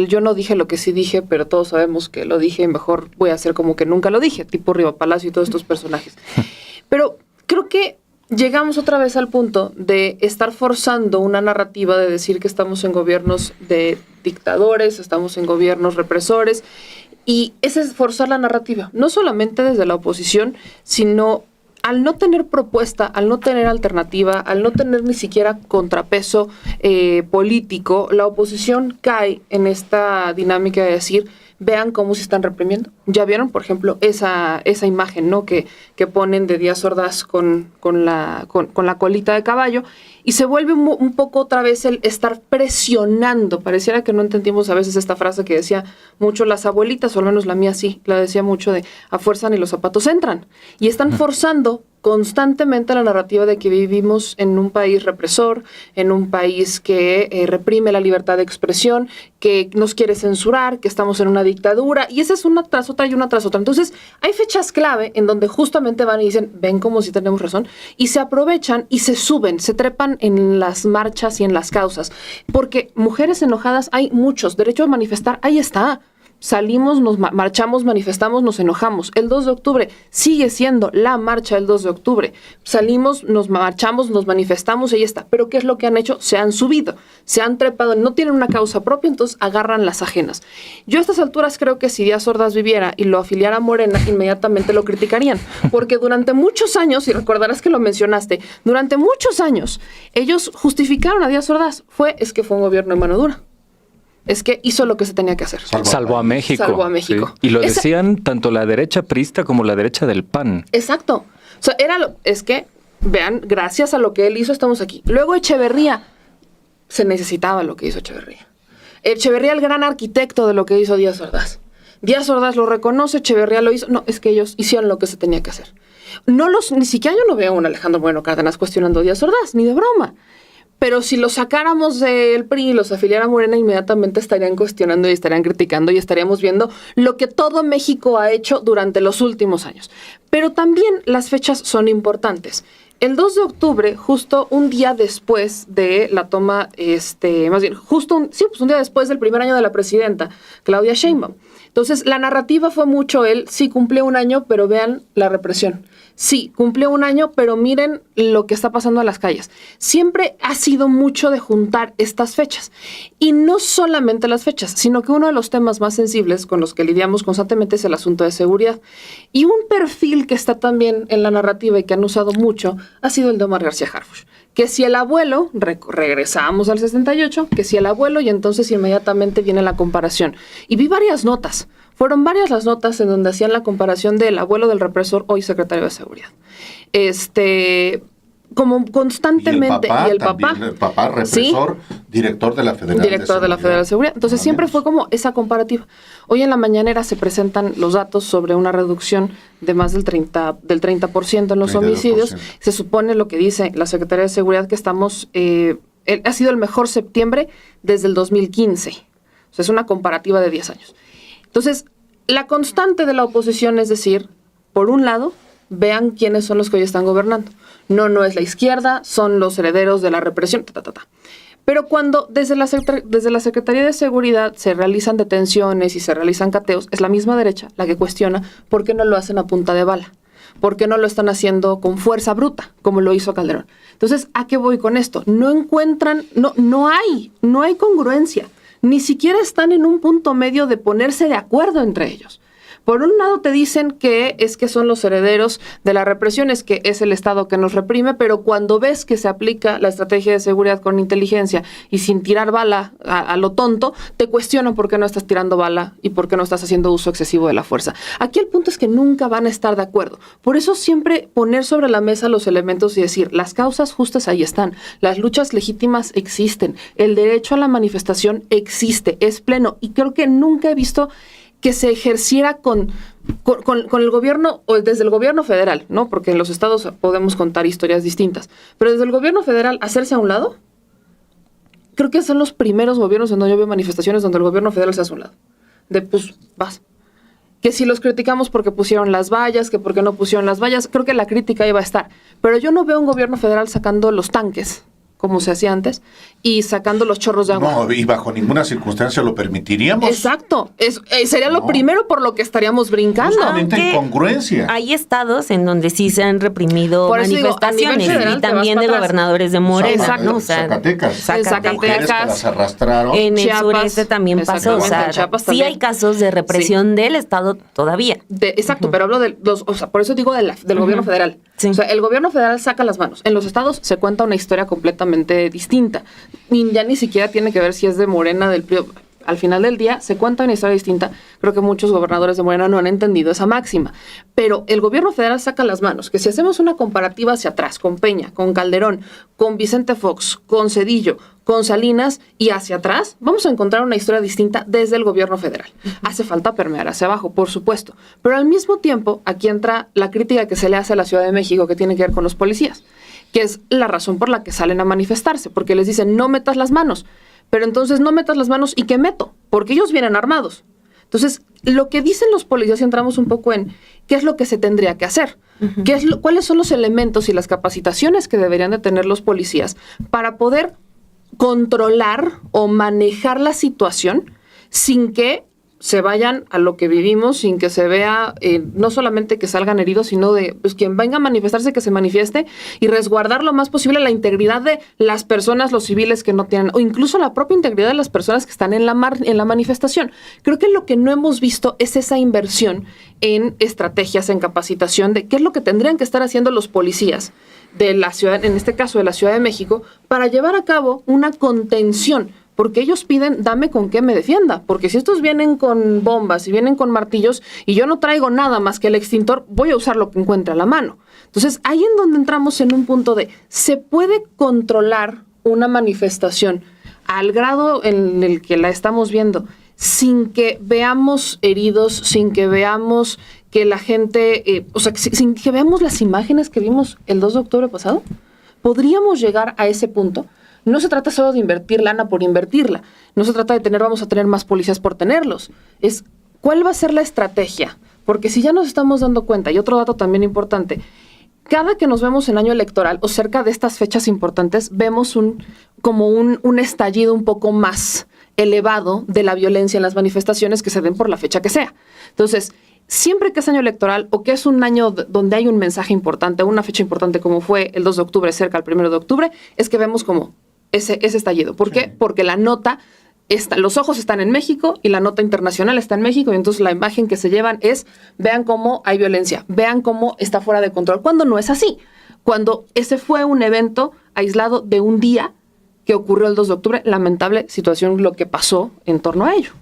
yo no dije lo que sí dije, pero todos sabemos que lo dije, mejor voy a hacer como que nunca lo dije, tipo Riva Palacio y todos estos personajes. Pero creo que llegamos otra vez al punto de estar forzando una narrativa de decir que estamos en gobiernos de dictadores, estamos en gobiernos represores, y ese es forzar la narrativa, no solamente desde la oposición, sino al no tener propuesta, al no tener alternativa, al no tener ni siquiera contrapeso político, la oposición cae en esta dinámica de decir, vean cómo se están reprimiendo. Ya vieron, por ejemplo, esa imagen, ¿no? que ponen de Díaz Ordaz con la colita de caballo, y se vuelve un poco otra vez el estar presionando. Pareciera que no entendimos a veces esta frase que decía mucho las abuelitas, o al menos la mía sí, la decía mucho de a fuerza ni los zapatos entran. Y están forzando constantemente la narrativa de que vivimos en un país represor, en un país que reprime la libertad de expresión, que nos quiere censurar, que estamos en una dictadura, y esa es una tras otra y una tras otra. Entonces, hay fechas clave en donde justamente van y dicen, ven como si tenemos razón, y se aprovechan y se suben, se trepan en las marchas y en las causas, porque mujeres enojadas hay muchos, derecho a manifestar, ahí está. Salimos, nos marchamos, manifestamos, nos enojamos. El 2 de octubre sigue siendo la marcha del 2 de octubre. Salimos, nos marchamos, nos manifestamos y ahí está. Pero ¿qué es lo que han hecho? Se han subido, se han trepado, no tienen una causa propia, entonces agarran las ajenas. Yo a estas alturas creo que si Díaz Ordaz viviera y lo afiliara a Morena, inmediatamente lo criticarían. Porque durante muchos años, y recordarás que lo mencionaste, durante muchos años, ellos justificaron a Díaz Ordaz. Es que fue un gobierno de mano dura. Es que hizo lo que se tenía que hacer. Salvó a México. Salvó a México. Sí. Y lo decían tanto la derecha priista como la derecha del PAN. Exacto. O sea, es que, vean, gracias a lo que él hizo estamos aquí. Luego Echeverría, se necesitaba lo que hizo Echeverría. Echeverría, el gran arquitecto de lo que hizo Díaz Ordaz. Díaz Ordaz lo reconoce, Echeverría lo hizo. No, es que ellos hicieron lo que se tenía que hacer. Ni siquiera yo no veo a un Alejandro Moreno Cárdenas cuestionando a Díaz Ordaz, ni de broma. Pero si los sacáramos del PRI y los afiliara a Morena, inmediatamente estarían cuestionando y estarían criticando y estaríamos viendo lo que todo México ha hecho durante los últimos años. Pero también las fechas son importantes. El 2 de octubre, justo un día después de la toma, más bien, un día después del primer año de la presidenta, Claudia Sheinbaum. Entonces, la narrativa fue mucho sí, cumplió un año, pero vean la represión. Sí, cumplió un año, pero miren lo que está pasando en las calles. Siempre ha sido mucho de juntar estas fechas. Y no solamente las fechas, sino que uno de los temas más sensibles con los que lidiamos constantemente es el asunto de seguridad. Y un perfil que está también en la narrativa y que han usado mucho ha sido el de Omar García Harfuch. Que si el abuelo, regresamos al 68, que si el abuelo, y entonces inmediatamente viene la comparación. Y vi varias notas. Fueron varias las notas en donde hacían la comparación del abuelo del represor, hoy secretario de Seguridad. Como constantemente. Y el papá. El papá represor, ¿sí? Director de la Federal de Seguridad. Entonces siempre fue como esa comparativa. Hoy en la mañanera se presentan los datos sobre una reducción de más del 30% en los 32%. Homicidios. Se supone lo que dice la Secretaría de Seguridad que estamos... ha sido el mejor septiembre desde el 2015. O sea, es una comparativa de 10 años. Entonces, la constante de la oposición es decir, por un lado, vean quiénes son los que hoy están gobernando. No es la izquierda, son los herederos de la represión, Pero cuando desde la Secretaría de Seguridad se realizan detenciones y se realizan cateos, es la misma derecha la que cuestiona por qué no lo hacen a punta de bala. ¿Por qué no lo están haciendo con fuerza bruta, como lo hizo Calderón? Entonces, ¿a qué voy con esto? No encuentran, no hay congruencia. Ni siquiera están en un punto medio de ponerse de acuerdo entre ellos. Por un lado te dicen que son los herederos de la represión, es que es el Estado que nos reprime, pero cuando ves que se aplica la estrategia de seguridad con inteligencia y sin tirar bala a lo tonto, te cuestionan por qué no estás tirando bala y por qué no estás haciendo uso excesivo de la fuerza. Aquí el punto es que nunca van a estar de acuerdo. Por eso siempre poner sobre la mesa los elementos y decir, las causas justas ahí están, las luchas legítimas existen, el derecho a la manifestación existe, es pleno, y creo que nunca he visto que se ejerciera con el gobierno, o desde el gobierno federal, ¿no? Porque en los estados podemos contar historias distintas, pero desde el gobierno federal hacerse a un lado, creo que son los primeros gobiernos en donde yo veo manifestaciones donde el gobierno federal se hace a un lado. Vas. Que si los criticamos porque pusieron las vallas, que porque no pusieron las vallas, creo que la crítica iba a estar. Pero yo no veo un gobierno federal sacando los tanques, como se hacía antes, y sacando los chorros de agua. No, y bajo ninguna circunstancia lo permitiríamos. Exacto. Sería lo primero por lo que estaríamos brincando. Justamente en congruencia. Hay estados en donde sí se han reprimido manifestaciones, federal, y también de gobernadores de Morena, ¿no? O sea, Zacatecas. Mujeres que las arrastraron. En el Chiapas, sureste también pasó. O sea, sí hay casos de represión del Estado todavía. Exacto, pero hablo de los... O sea, por eso digo del gobierno federal. Sí. O sea, el gobierno federal saca las manos. En los estados se cuenta una historia completamente distinta. Y ya ni siquiera tiene que ver si es de Morena, del PRI. Al final del día se cuenta una historia distinta. Creo que muchos gobernadores de Morena no han entendido esa máxima. Pero el gobierno federal saca las manos. Que si hacemos una comparativa hacia atrás, con Peña, con Calderón, con Vicente Fox, con Zedillo, con Salinas y hacia atrás, vamos a encontrar una historia distinta desde el gobierno federal. Hace falta permear hacia abajo, por supuesto. Pero al mismo tiempo, aquí entra la crítica que se le hace a la Ciudad de México, que tiene que ver con los policías, que es la razón por la que salen a manifestarse, porque les dicen no metas las manos, pero entonces no metas las manos y ¿qué meto? Porque ellos vienen armados. Entonces, lo que dicen los policías, entramos un poco en qué es lo que se tendría que hacer, cuáles son los elementos y las capacitaciones que deberían de tener los policías para poder controlar o manejar la situación sin que se vayan a lo que vivimos, sin que se vea, no solamente que salgan heridos, sino de quien venga a manifestarse, que se manifieste y resguardar lo más posible la integridad de las personas, los civiles que no tienen, o incluso la propia integridad de las personas que están en la manifestación. Creo que lo que no hemos visto es esa inversión en estrategias, en capacitación de qué es lo que tendrían que estar haciendo los policías de la ciudad, en este caso de la Ciudad de México, para llevar a cabo una contención. Porque ellos piden, dame con qué me defienda. Porque si estos vienen con bombas y vienen con martillos y yo no traigo nada más que el extintor, voy a usar lo que encuentre a la mano. Entonces, ahí en donde entramos en un punto de, ¿se puede controlar una manifestación al grado en el que la estamos viendo sin que veamos heridos, sin que veamos que la gente, sin que veamos las imágenes que vimos el 2 de octubre pasado? ¿Podríamos llegar a ese punto? No se trata solo de invertir lana por invertirla. No se trata de vamos a tener más policías por tenerlos. Es, ¿cuál va a ser la estrategia? Porque si ya nos estamos dando cuenta, y otro dato también importante, cada que nos vemos en año electoral o cerca de estas fechas importantes, vemos como un estallido un poco más elevado de la violencia en las manifestaciones que se den por la fecha que sea. Entonces, siempre que es año electoral o que es un año donde hay un mensaje importante, una fecha importante como fue el 2 de octubre, cerca al 1 de octubre, es que vemos como ese estallido. ¿Por qué? Porque la nota, los ojos están en México y la nota internacional está en México, y entonces la imagen que se llevan es, vean cómo hay violencia, vean cómo está fuera de control, cuando no es así. Cuando ese fue un evento aislado de un día que ocurrió el 2 de octubre, lamentable situación lo que pasó en torno a ello.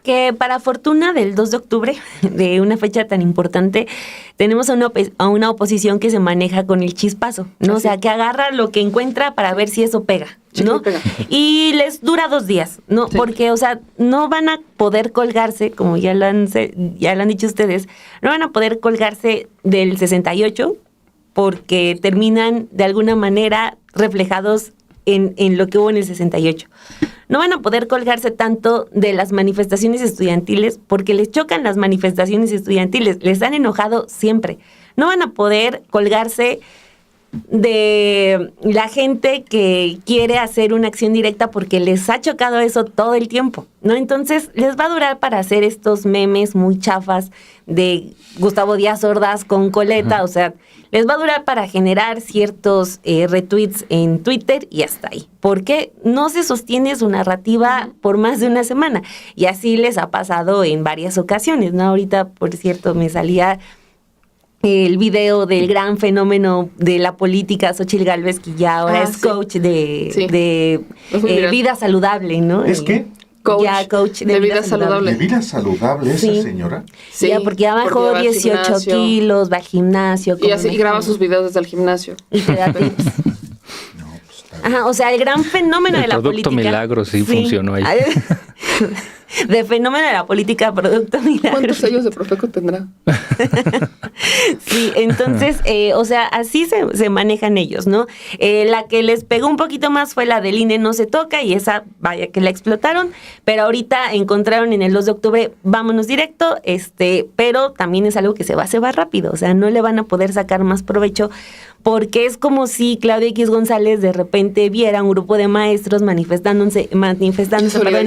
Que para fortuna del 2 de octubre, de una fecha tan importante, tenemos a una oposición que se maneja con el chispazo, ¿no? O sea, que agarra lo que encuentra para ver si eso pega, ¿no? Sí, pega. Y les dura 2 días, ¿no? Sí. Porque, o sea, no van a poder colgarse, como ya lo han dicho ustedes, no van a poder colgarse del 68 porque terminan de alguna manera reflejados en lo que hubo en el 68. No van a poder colgarse tanto de las manifestaciones estudiantiles porque les chocan las manifestaciones estudiantiles, les han enojado siempre. No van a poder colgarse de la gente que quiere hacer una acción directa porque les ha chocado eso todo el tiempo, ¿no? Entonces, les va a durar para hacer estos memes muy chafas de Gustavo Díaz Ordaz con coleta, uh-huh. O sea, les va a durar para generar ciertos retweets en Twitter y hasta ahí. Porque no se sostiene su narrativa por más de una semana. Y así les ha pasado en varias ocasiones, ¿no? Ahorita, por cierto, me salía el video del gran fenómeno de la política, Xóchitl Gálvez, que ya ahora es coach de vida saludable, ¿no? ¿Es qué? Coach, ya coach de vida saludable. ¿De vida saludable esa señora? Sí, ya, porque ya bajó 18 kilos, va al gimnasio. Y graba sus videos desde el gimnasio. Y te da tips. Ajá, o sea, el gran fenómeno de la política. Producto milagro sí funcionó ahí. De fenómeno de la política, producto milagro. ¿Cuántos sellos de Profeco tendrá? Sí, entonces, o sea, así se manejan ellos, ¿no? La que les pegó un poquito más fue la del INE no se toca, y esa, vaya que la explotaron, pero ahorita encontraron en el 2 de octubre, vámonos directo, pero también es algo que se va rápido, o sea, no le van a poder sacar más provecho, porque es como si Claudia X González de repente viera un grupo de maestros manifestándose en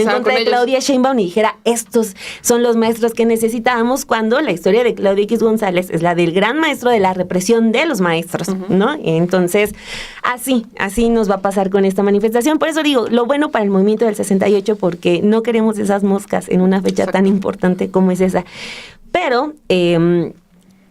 contra de Claudia Sheinbaum y dijera, estos son los maestros que necesitábamos, cuando la historia de Claudia X González es la del gran maestro de la represión de los maestros, uh-huh. ¿no? Entonces, así nos va a pasar con esta manifestación. Por eso digo, lo bueno para el movimiento del 68, porque no queremos esas moscas en una fecha tan importante como es esa. Pero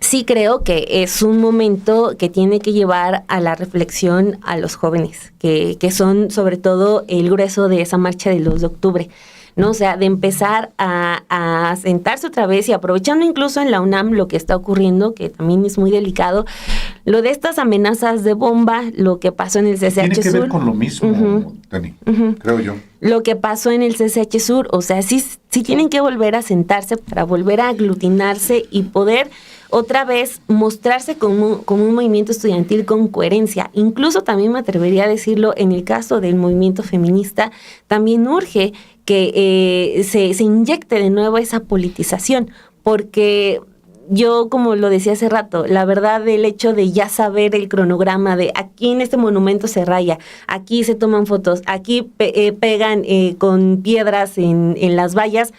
sí creo que es un momento que tiene que llevar a la reflexión a los jóvenes, que son sobre todo el grueso de esa marcha del 2 de octubre, ¿no? O sea, de empezar a sentarse otra vez, y aprovechando incluso en la UNAM lo que está ocurriendo, que también es muy delicado, lo de estas amenazas de bomba, lo que pasó en el CCH Sur. Tiene que ver con lo mismo, uh-huh. Dani, uh-huh. Creo yo. Lo que pasó en el CCH Sur, o sea, sí tienen que volver a sentarse para volver a aglutinarse y poder otra vez mostrarse como un movimiento estudiantil con coherencia. Incluso también me atrevería a decirlo, en el caso del movimiento feminista, también urge que se inyecte de nuevo esa politización, porque yo, como lo decía hace rato, la verdad, el hecho de ya saber el cronograma de aquí en este monumento se raya, aquí se toman fotos, aquí pegan con piedras en las vallas,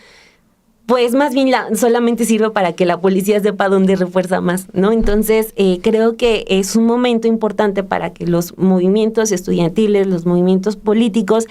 pues más bien solamente sirve para que la policía sepa dónde refuerza más, ¿no? Entonces, creo que es un momento importante para que los movimientos estudiantiles, los movimientos políticos,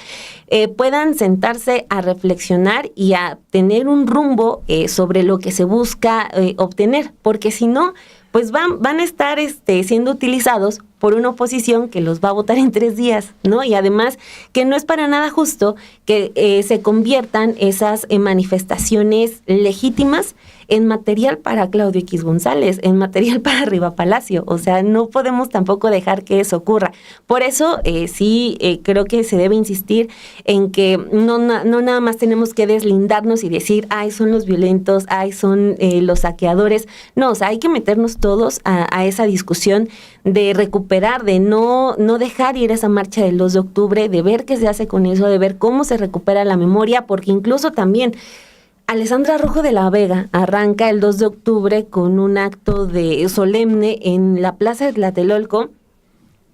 puedan sentarse a reflexionar y a tener un rumbo sobre lo que se busca obtener, porque si no, pues van a estar siendo utilizados por una oposición que los va a votar en 3 días, ¿no? Y además que no es para nada justo que se conviertan esas manifestaciones legítimas en material para Claudio X González, en material para Riva Palacio. O sea, no podemos tampoco dejar que eso ocurra. Por eso creo que se debe insistir en que no nada más tenemos que deslindarnos y decir, ay, son los violentos, ay, son los saqueadores. No, o sea, hay que meternos todos a esa discusión de recuperar, de no dejar ir esa marcha del 2 de octubre, de ver qué se hace con eso, de ver cómo se recupera la memoria, porque incluso también Alessandra Rojo de la Vega arranca el 2 de octubre con un acto de solemne en la Plaza de Tlatelolco,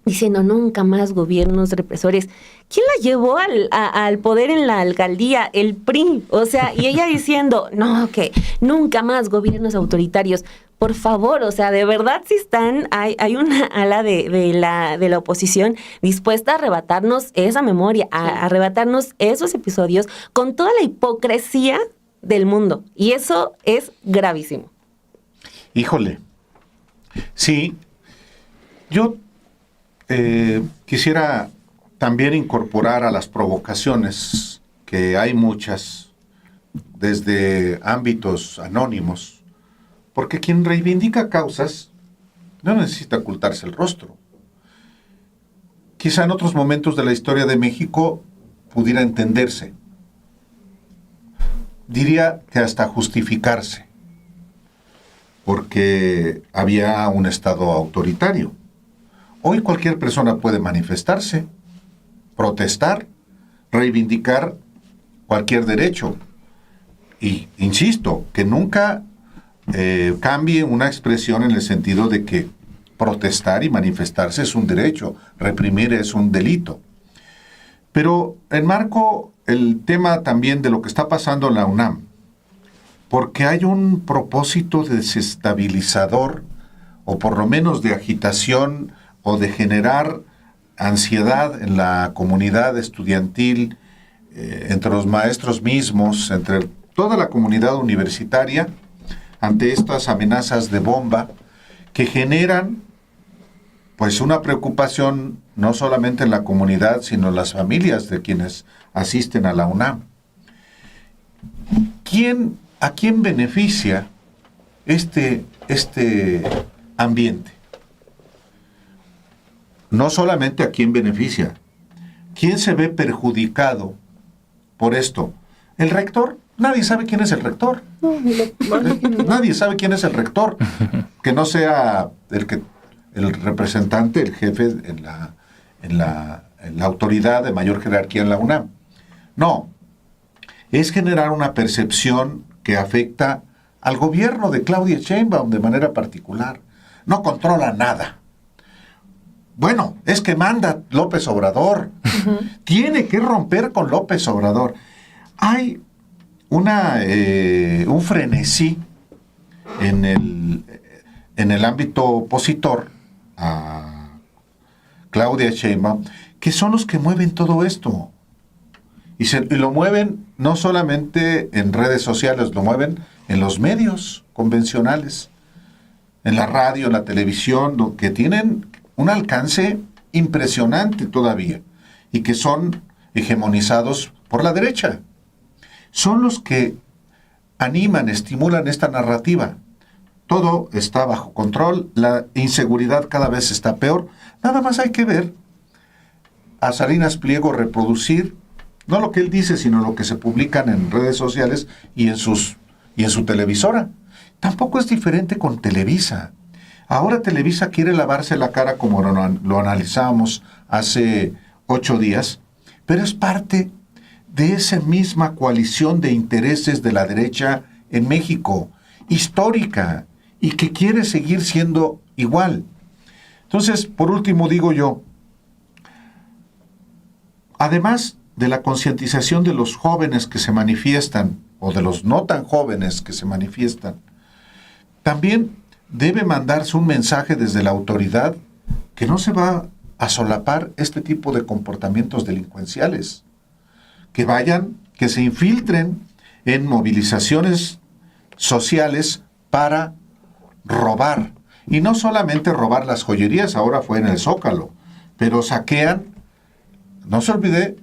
diciendo nunca más gobiernos represores. ¿Quién la llevó al poder en la alcaldía? El PRI. O sea, y ella diciendo, no, que nunca más gobiernos autoritarios. Por favor, o sea, de verdad sí hay una ala de la oposición dispuesta a arrebatarnos esa memoria, a arrebatarnos esos episodios con toda la hipocresía del mundo. Y eso es gravísimo. Híjole. Sí, yo quisiera también incorporar a las provocaciones, que hay muchas, desde ámbitos anónimos, porque quien reivindica causas no necesita ocultarse el rostro. Quizá en otros momentos de la historia de México pudiera entenderse, diría que hasta justificarse, porque había un Estado autoritario. Hoy cualquier persona puede manifestarse, protestar, reivindicar cualquier derecho. Y insisto, que nunca cambie una expresión en el sentido de que protestar y manifestarse es un derecho, reprimir es un delito. Pero enmarco el tema también de lo que está pasando en la UNAM, porque hay un propósito desestabilizador, o por lo menos de agitación, o de generar ansiedad en la comunidad estudiantil, entre los maestros mismos, entre toda la comunidad universitaria, ante estas amenazas de bomba que generan pues una preocupación no solamente en la comunidad, sino en las familias de quienes asisten a la UNAM. ¿A quién beneficia este ambiente? No solamente a quién beneficia. ¿Quién se ve perjudicado por esto? ¿El rector? Nadie sabe quién es el rector. Nadie sabe quién es el rector. Que no sea el representante, el jefe en la autoridad de mayor jerarquía en la UNAM. No. Es generar una percepción que afecta al gobierno de Claudia Sheinbaum de manera particular. No controla nada. Bueno, es que manda López Obrador. Tiene que romper con López Obrador. Hay un frenesí en el ámbito opositor a Claudia Sheinbaum, que son los que mueven todo esto. Y lo mueven no solamente en redes sociales, lo mueven en los medios convencionales, en la radio, en la televisión, que tienen un alcance impresionante todavía y que son hegemonizados por la derecha. Son los que animan, estimulan esta narrativa. Todo está bajo control, la inseguridad cada vez está peor. Nada más hay que ver a Salinas Pliego reproducir, no lo que él dice, sino lo que se publican en redes sociales y en su televisora. Tampoco es diferente con Televisa. Ahora Televisa quiere lavarse la cara como lo analizábamos hace 8 días, pero es parte de esa misma coalición de intereses de la derecha en México, histórica, y que quiere seguir siendo igual. Entonces, por último digo yo, además de la concientización de los jóvenes que se manifiestan, o de los no tan jóvenes que se manifiestan, también debe mandarse un mensaje desde la autoridad que no se va a solapar este tipo de comportamientos delincuenciales, que se infiltren en movilizaciones sociales para robar. Y no solamente robar las joyerías, ahora fue en el Zócalo, pero saquean, no se olvide,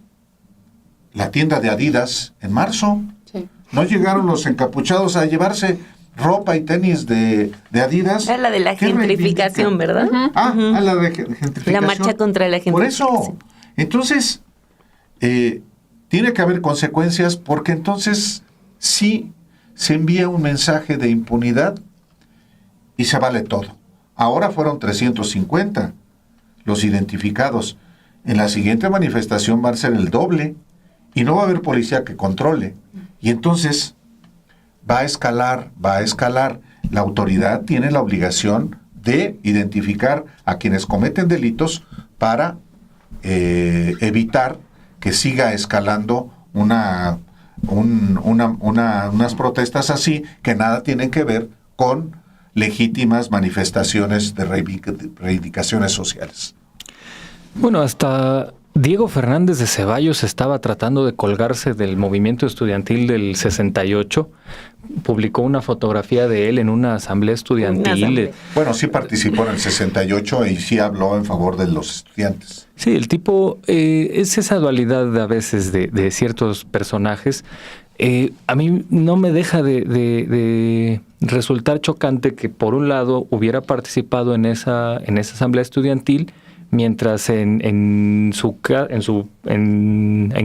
la tienda de Adidas en marzo. Sí. No llegaron los encapuchados a llevarse ropa y tenis de Adidas. Es la de la gentrificación, ¿verdad? La de gentrificación. La marcha contra la gentrificación. Por eso. Entonces, tiene que haber consecuencias, porque entonces sí se envía un mensaje de impunidad y se vale todo. Ahora fueron 350 los identificados. En la siguiente manifestación va a ser el doble y no va a haber policía que controle. Y entonces, va a escalar. La autoridad tiene la obligación de identificar a quienes cometen delitos para evitar que siga escalando unas protestas así, que nada tienen que ver con legítimas manifestaciones de reivindicaciones sociales. Bueno, hasta Diego Fernández de Ceballos estaba tratando de colgarse del movimiento estudiantil del 68. Publicó una fotografía de él en una asamblea estudiantil. Bueno, sí participó en el 68 y sí habló en favor de los estudiantes. Sí, el tipo es esa dualidad a veces de ciertos personajes. A mí no me deja de resultar chocante que por un lado hubiera participado en esa asamblea estudiantil, mientras en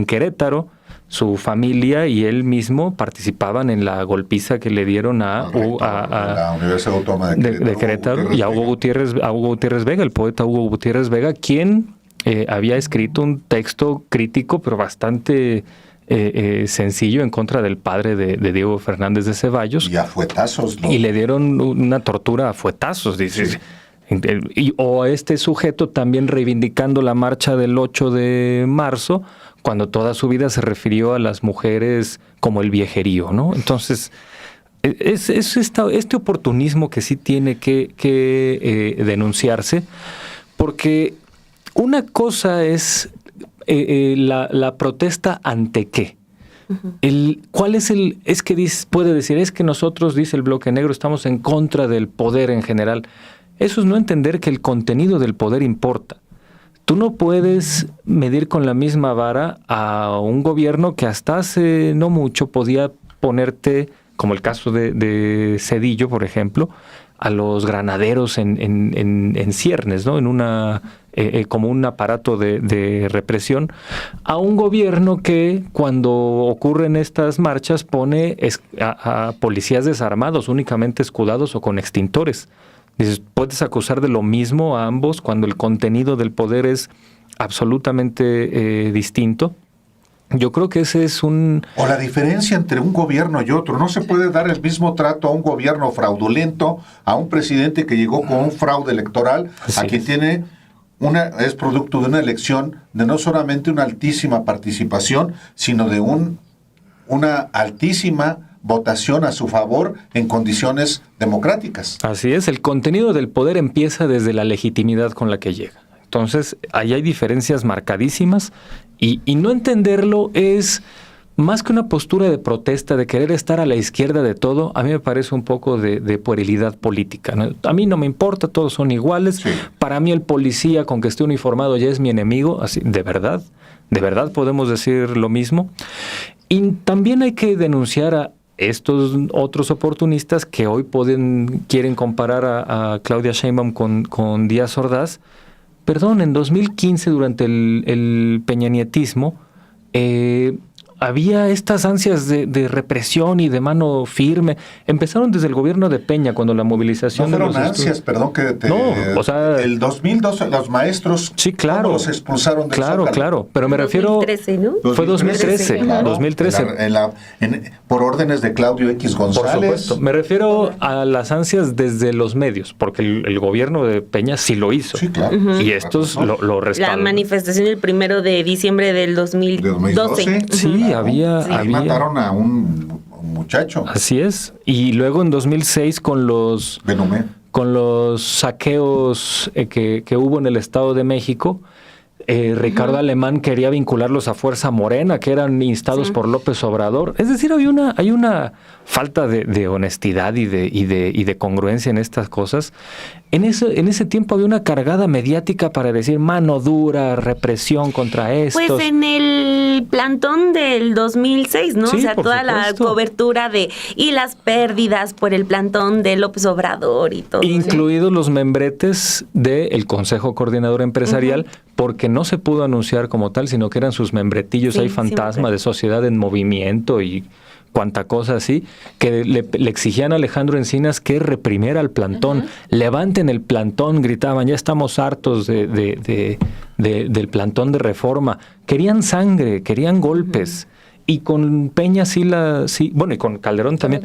Querétaro su familia y él mismo participaban en la golpiza que le dieron a la Universidad Autónoma de Querétaro y a Hugo Gutiérrez Vega, el poeta Hugo Gutiérrez Vega, quien había escrito un texto crítico pero bastante sencillo en contra del padre de Diego Fernández de Ceballos. Y a fuetazos. ¿No? Y le dieron una tortura a fuetazos, dice. Sí. O este sujeto también reivindicando la marcha del 8 de marzo, cuando toda su vida se refirió a las mujeres como el viejerío, ¿no? Entonces, es este oportunismo que sí tiene que denunciarse, porque una cosa es la protesta ante qué. ¿Cuál es es que puede decir, es que nosotros, dice el Bloque Negro, estamos en contra del poder en general? Eso es no entender que el contenido del poder importa. Tú no puedes medir con la misma vara a un gobierno que hasta hace no mucho podía ponerte, como el caso de Zedillo, por ejemplo, a los granaderos en ciernes, ¿no? Como un aparato de represión, a un gobierno que cuando ocurren estas marchas pone a policías desarmados, únicamente escudados o con extintores. Dices, ¿puedes acusar de lo mismo a ambos cuando el contenido del poder es absolutamente distinto? Yo creo que ese es O la diferencia entre un gobierno y otro. No se puede dar el mismo trato a un gobierno fraudulento, a un presidente que llegó con un fraude electoral, sí, a quien tiene es producto de una elección de no solamente una altísima participación, sino de una altísima votación a su favor en condiciones democráticas. Así es, el contenido del poder empieza desde la legitimidad con la que llega. Entonces, ahí hay diferencias marcadísimas y no entenderlo es más que una postura de protesta, de querer estar a la izquierda de todo. A mí me parece un poco de puerilidad política, ¿no? A mí no me importa, todos son iguales. Sí. Para mí el policía con que esté uniformado ya es mi enemigo. Así, ¿de verdad podemos decir lo mismo? Y también hay que denunciar a estos otros oportunistas que hoy quieren comparar a Claudia Sheinbaum con Díaz Ordaz. Perdón, en 2015, durante el peñanietismo, había estas ansias de represión y de mano firme. Empezaron desde el gobierno de Peña, cuando la movilización... No fueron ansias, perdón que te... No, o sea... El 2002, los maestros... Sí, claro. Los expulsaron del Zócalo. Claro, pero me refiero... 2013, ¿no? Fue 2013, claro. 2013. Por órdenes de Claudio X González. Por supuesto. Me refiero a las ansias desde los medios, porque el gobierno de Peña sí lo hizo. Sí, claro. Y estos lo respaldan. La manifestación el 1 de diciembre del 2012. Sí, había... Ahí mataron a un muchacho. Así es. Y luego en 2006 con los saqueos que hubo en el Estado de México, Ricardo Alemán quería vincularlos a Fuerza Morena, que eran instados por López Obrador. Es decir, hay una falta de honestidad y de congruencia en estas cosas. En ese tiempo había una cargada mediática para decir mano dura, represión contra estos. Pues en el plantón del 2006, ¿no? Sí, o sea, toda supuesto. La cobertura y las pérdidas por el plantón de López Obrador y todo. Incluidos los membretes del Consejo Coordinador Empresarial, porque no se pudo anunciar como tal, sino que eran sus membretillos ahí fantasma de sociedad en movimiento y cuanta cosa así, que le exigían a Alejandro Encinas que reprimiera al plantón. Levanten el plantón, gritaban, ya estamos hartos del plantón de Reforma. Querían sangre, querían golpes. Y con Peña sí, bueno, y con Calderón también,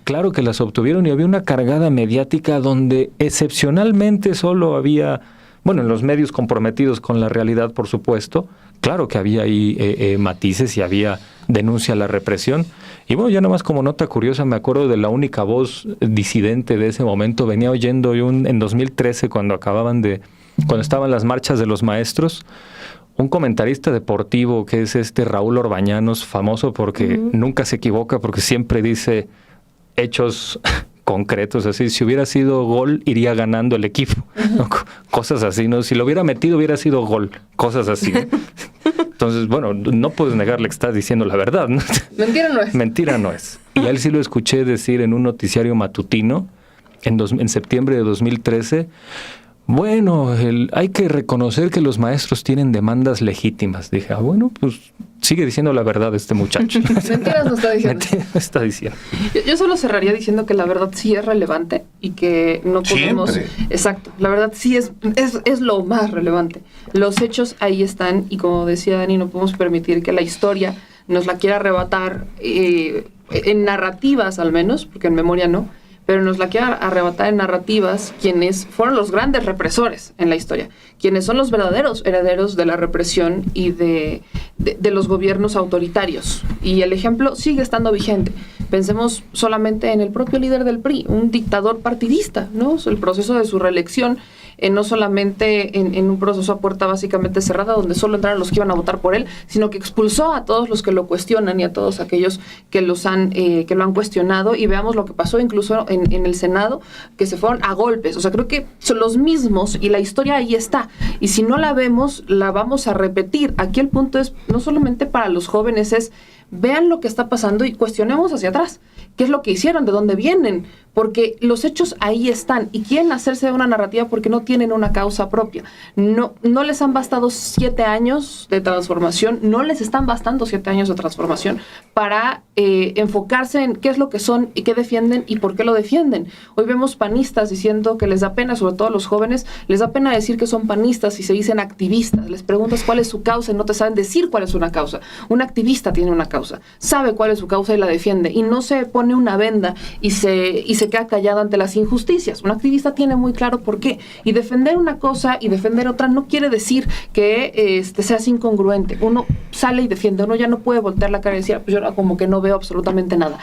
claro que las obtuvieron, y había una cargada mediática donde excepcionalmente solo había, bueno, en los medios comprometidos con la realidad, por supuesto, claro que había ahí matices y había denuncia a la represión. Y bueno, ya nada más como nota curiosa, me acuerdo de la única voz disidente de ese momento, venía oyendo yo en 2013, cuando estaban las marchas de los maestros, un comentarista deportivo que es Raúl Orbañanos, famoso porque nunca se equivoca, porque siempre dice hechos concretos, así, si hubiera sido gol, iría ganando el equipo, ¿no? Cosas así, ¿no? Si lo hubiera metido, hubiera sido gol, cosas así, ¿no? Entonces, bueno, no puedes negarle que estás diciendo la verdad, ¿no? Mentira no es. Mentira no es. Y a él sí lo escuché decir en un noticiario matutino, en septiembre de 2013, bueno, hay que reconocer que los maestros tienen demandas legítimas. Dije, bueno, pues sigue diciendo la verdad este muchacho. Mentiras no está diciendo. Mentiras no está diciendo. Yo solo cerraría diciendo que la verdad sí es relevante y que no podemos... Siempre. Exacto, la verdad sí es lo más relevante. Los hechos ahí están y, como decía Dani, no podemos permitir que la historia nos la quiera arrebatar, en narrativas al menos, porque en memoria no, pero nos la quiera arrebatar en narrativas quienes fueron los grandes represores en la historia, quienes son los verdaderos herederos de la represión y de los gobiernos autoritarios. Y el ejemplo sigue estando vigente. Pensemos solamente en el propio líder del PRI, un dictador partidista, ¿no? El proceso de su reelección, no solamente en un proceso a puerta básicamente cerrada, donde solo entraron los que iban a votar por él, sino que expulsó a todos los que lo cuestionan y a todos aquellos que lo han cuestionado. Y veamos lo que pasó incluso en el Senado, que se fueron a golpes. O sea, creo que son los mismos y la historia ahí está. Y si no la vemos, la vamos a repetir. Aquí el punto es, no solamente para los jóvenes, es vean lo que está pasando y cuestionemos hacia atrás. ¿Qué es lo que hicieron? ¿De dónde vienen? Porque los hechos ahí están y quieren hacerse de una narrativa porque no tienen una causa propia. No les han bastado 7 años de transformación, no les están bastando 7 años de transformación para enfocarse en qué es lo que son y qué defienden y por qué lo defienden. Hoy vemos panistas diciendo que les da pena, sobre todo a los jóvenes, les da pena decir que son panistas y se dicen activistas. Les preguntas cuál es su causa y no te saben decir cuál es una causa. Un activista tiene una causa, sabe cuál es su causa y la defiende y no se pone una venda y se queda callado ante las injusticias. Un activista tiene muy claro por qué. Y defender una cosa y defender otra no quiere decir que seas incongruente. Uno sale y defiende, uno ya no puede voltear la cara y decir, pues yo como que no veo absolutamente nada.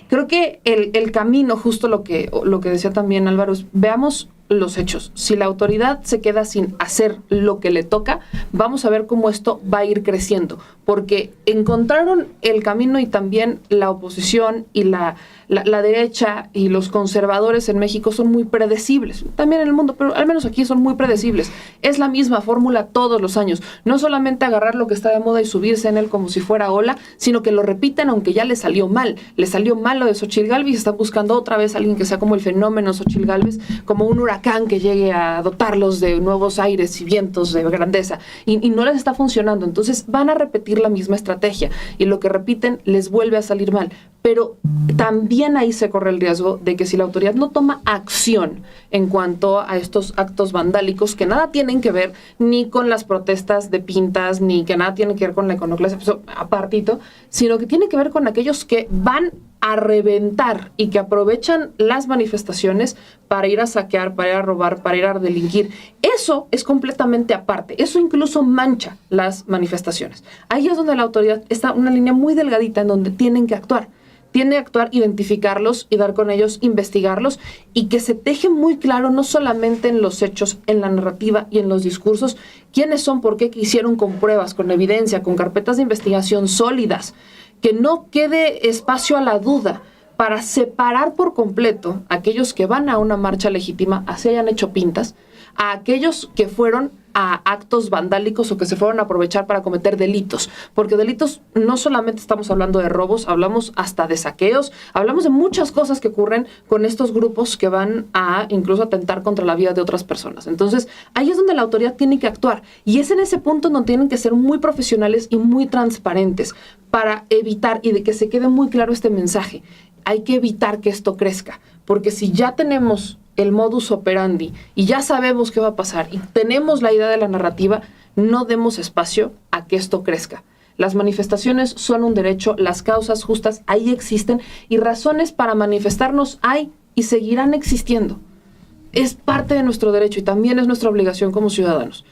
Creo que el camino, justo lo que decía también Álvaro, es, veamos los hechos. Si la autoridad se queda sin hacer lo que le toca, vamos a ver cómo esto va a ir creciendo, porque encontraron el camino y también la oposición y la derecha y los conservadores en México son muy predecibles, también en el mundo, pero al menos aquí son muy predecibles. Es la misma fórmula todos los años, no solamente agarrar lo que está de moda y subirse en él como si fuera ola, sino que lo repiten aunque ya les salió mal lo de Xochitl Gálvez, están buscando otra vez a alguien que sea como el fenómeno Xochitl Gálvez, como un huracán que llegue a dotarlos de nuevos aires y vientos de grandeza, y no les está funcionando. Entonces van a repetir la misma estrategia y lo que repiten les vuelve a salir mal. Pero también ahí se corre el riesgo de que si la autoridad no toma acción en cuanto a estos actos vandálicos que nada tienen que ver ni con las protestas de pintas, ni que nada tienen que ver con la iconoclasia, pues, apartito, sino que tiene que ver con aquellos que van a reventar y que aprovechan las manifestaciones para ir a saquear, para ir a robar, para ir a delinquir. Eso es completamente aparte. Eso incluso mancha las manifestaciones. Ahí es donde la autoridad está una línea muy delgadita en donde tienen que actuar. Tiene que actuar, identificarlos y dar con ellos, investigarlos, y que se teje muy claro, no solamente en los hechos, en la narrativa y en los discursos, quiénes son, por qué, qué hicieron, con pruebas, con evidencia, con carpetas de investigación sólidas, que no quede espacio a la duda, para separar por completo a aquellos que van a una marcha legítima, así hayan hecho pintas, a aquellos que fueron a actos vandálicos o que se fueron a aprovechar para cometer delitos. Porque delitos no solamente estamos hablando de robos, hablamos hasta de saqueos, hablamos de muchas cosas que ocurren con estos grupos que van a incluso atentar contra la vida de otras personas. Entonces, ahí es donde la autoridad tiene que actuar. Y es en ese punto donde tienen que ser muy profesionales y muy transparentes para evitar y de que se quede muy claro este mensaje. Hay que evitar que esto crezca, porque si ya tenemos el modus operandi y ya sabemos qué va a pasar y tenemos la idea de la narrativa, no demos espacio a que esto crezca. Las manifestaciones son un derecho, las causas justas ahí existen y razones para manifestarnos hay y seguirán existiendo. Es parte de nuestro derecho y también es nuestra obligación como ciudadanos.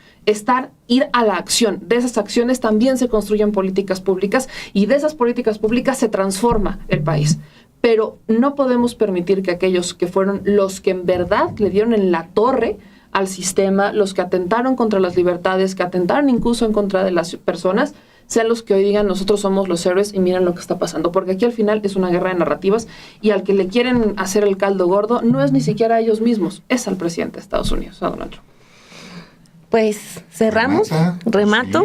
Ir a la acción. De esas acciones también se construyen políticas públicas y de esas políticas públicas se transforma el país. Pero no podemos permitir que aquellos que fueron los que en verdad le dieron en la torre al sistema, los que atentaron contra las libertades, que atentaron incluso en contra de las personas, sean los que hoy digan nosotros somos los héroes y miren lo que está pasando. Porque aquí al final es una guerra de narrativas y al que le quieren hacer el caldo gordo no es ni siquiera a ellos mismos, es al presidente de Estados Unidos, a Donald Trump. Pues cerramos, remato.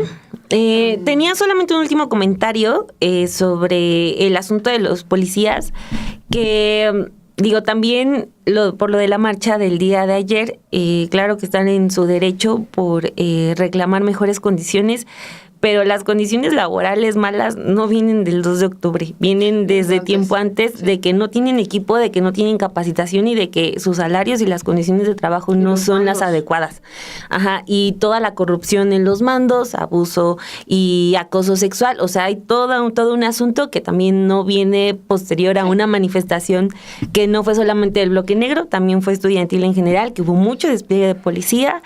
Sí. Tenía solamente un último comentario sobre el asunto de los policías, que digo, también por lo de la marcha del día de ayer, claro que están en su derecho por reclamar mejores condiciones, pero las condiciones laborales malas no vienen del 2 de octubre, vienen desde tiempo antes, de que no tienen equipo, de que no tienen capacitación y de que sus salarios y las condiciones de trabajo no son las adecuadas. Ajá, y toda la corrupción en los mandos, abuso y acoso sexual, o sea, hay todo un asunto que también no viene posterior a una manifestación que no fue solamente del bloque negro, también fue estudiantil en general, que hubo mucho despliegue de policía.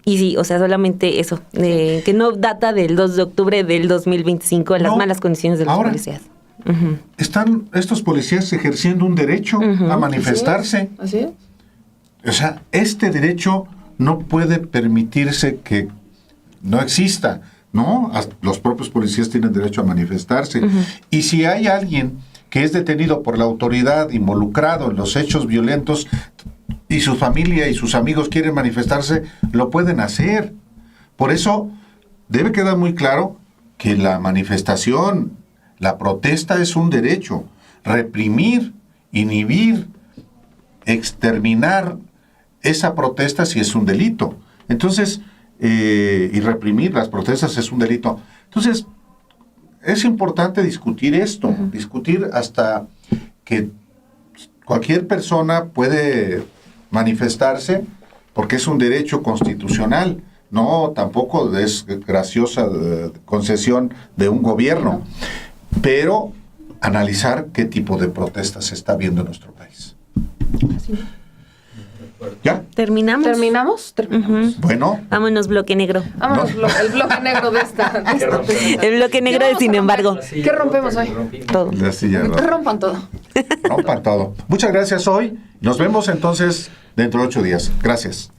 Y sí, o sea, solamente eso, que no data del 2 de octubre del 2025, las malas condiciones de los policías. Uh-huh. Están estos policías ejerciendo un derecho a manifestarse. Así es. O sea, este derecho no puede permitirse que no exista, ¿no? Los propios policías tienen derecho a manifestarse. Y si hay alguien que es detenido por la autoridad, involucrado en los hechos violentos, y su familia y sus amigos quieren manifestarse, lo pueden hacer. Por eso debe quedar muy claro que la manifestación, la protesta es un derecho. Reprimir, inhibir, exterminar esa protesta sí es un delito. Entonces, y reprimir las protestas es un delito. Entonces, es importante discutir esto, discutir hasta que cualquier persona puede manifestarse porque es un derecho constitucional, no tampoco es graciosa concesión de un gobierno, pero analizar qué tipo de protestas se está viendo en nuestro país. ¿Ya? ¿Terminamos? ¿Terminamos? Uh-huh. Bueno. Vámonos, bloque negro. Vámonos, el bloque negro de esta el bloque negro de sin embargo. ¿Qué rompemos hoy? Todo. La silla Rompan todo. Rompan todo. Muchas gracias hoy. Nos vemos entonces dentro de 8 días. Gracias.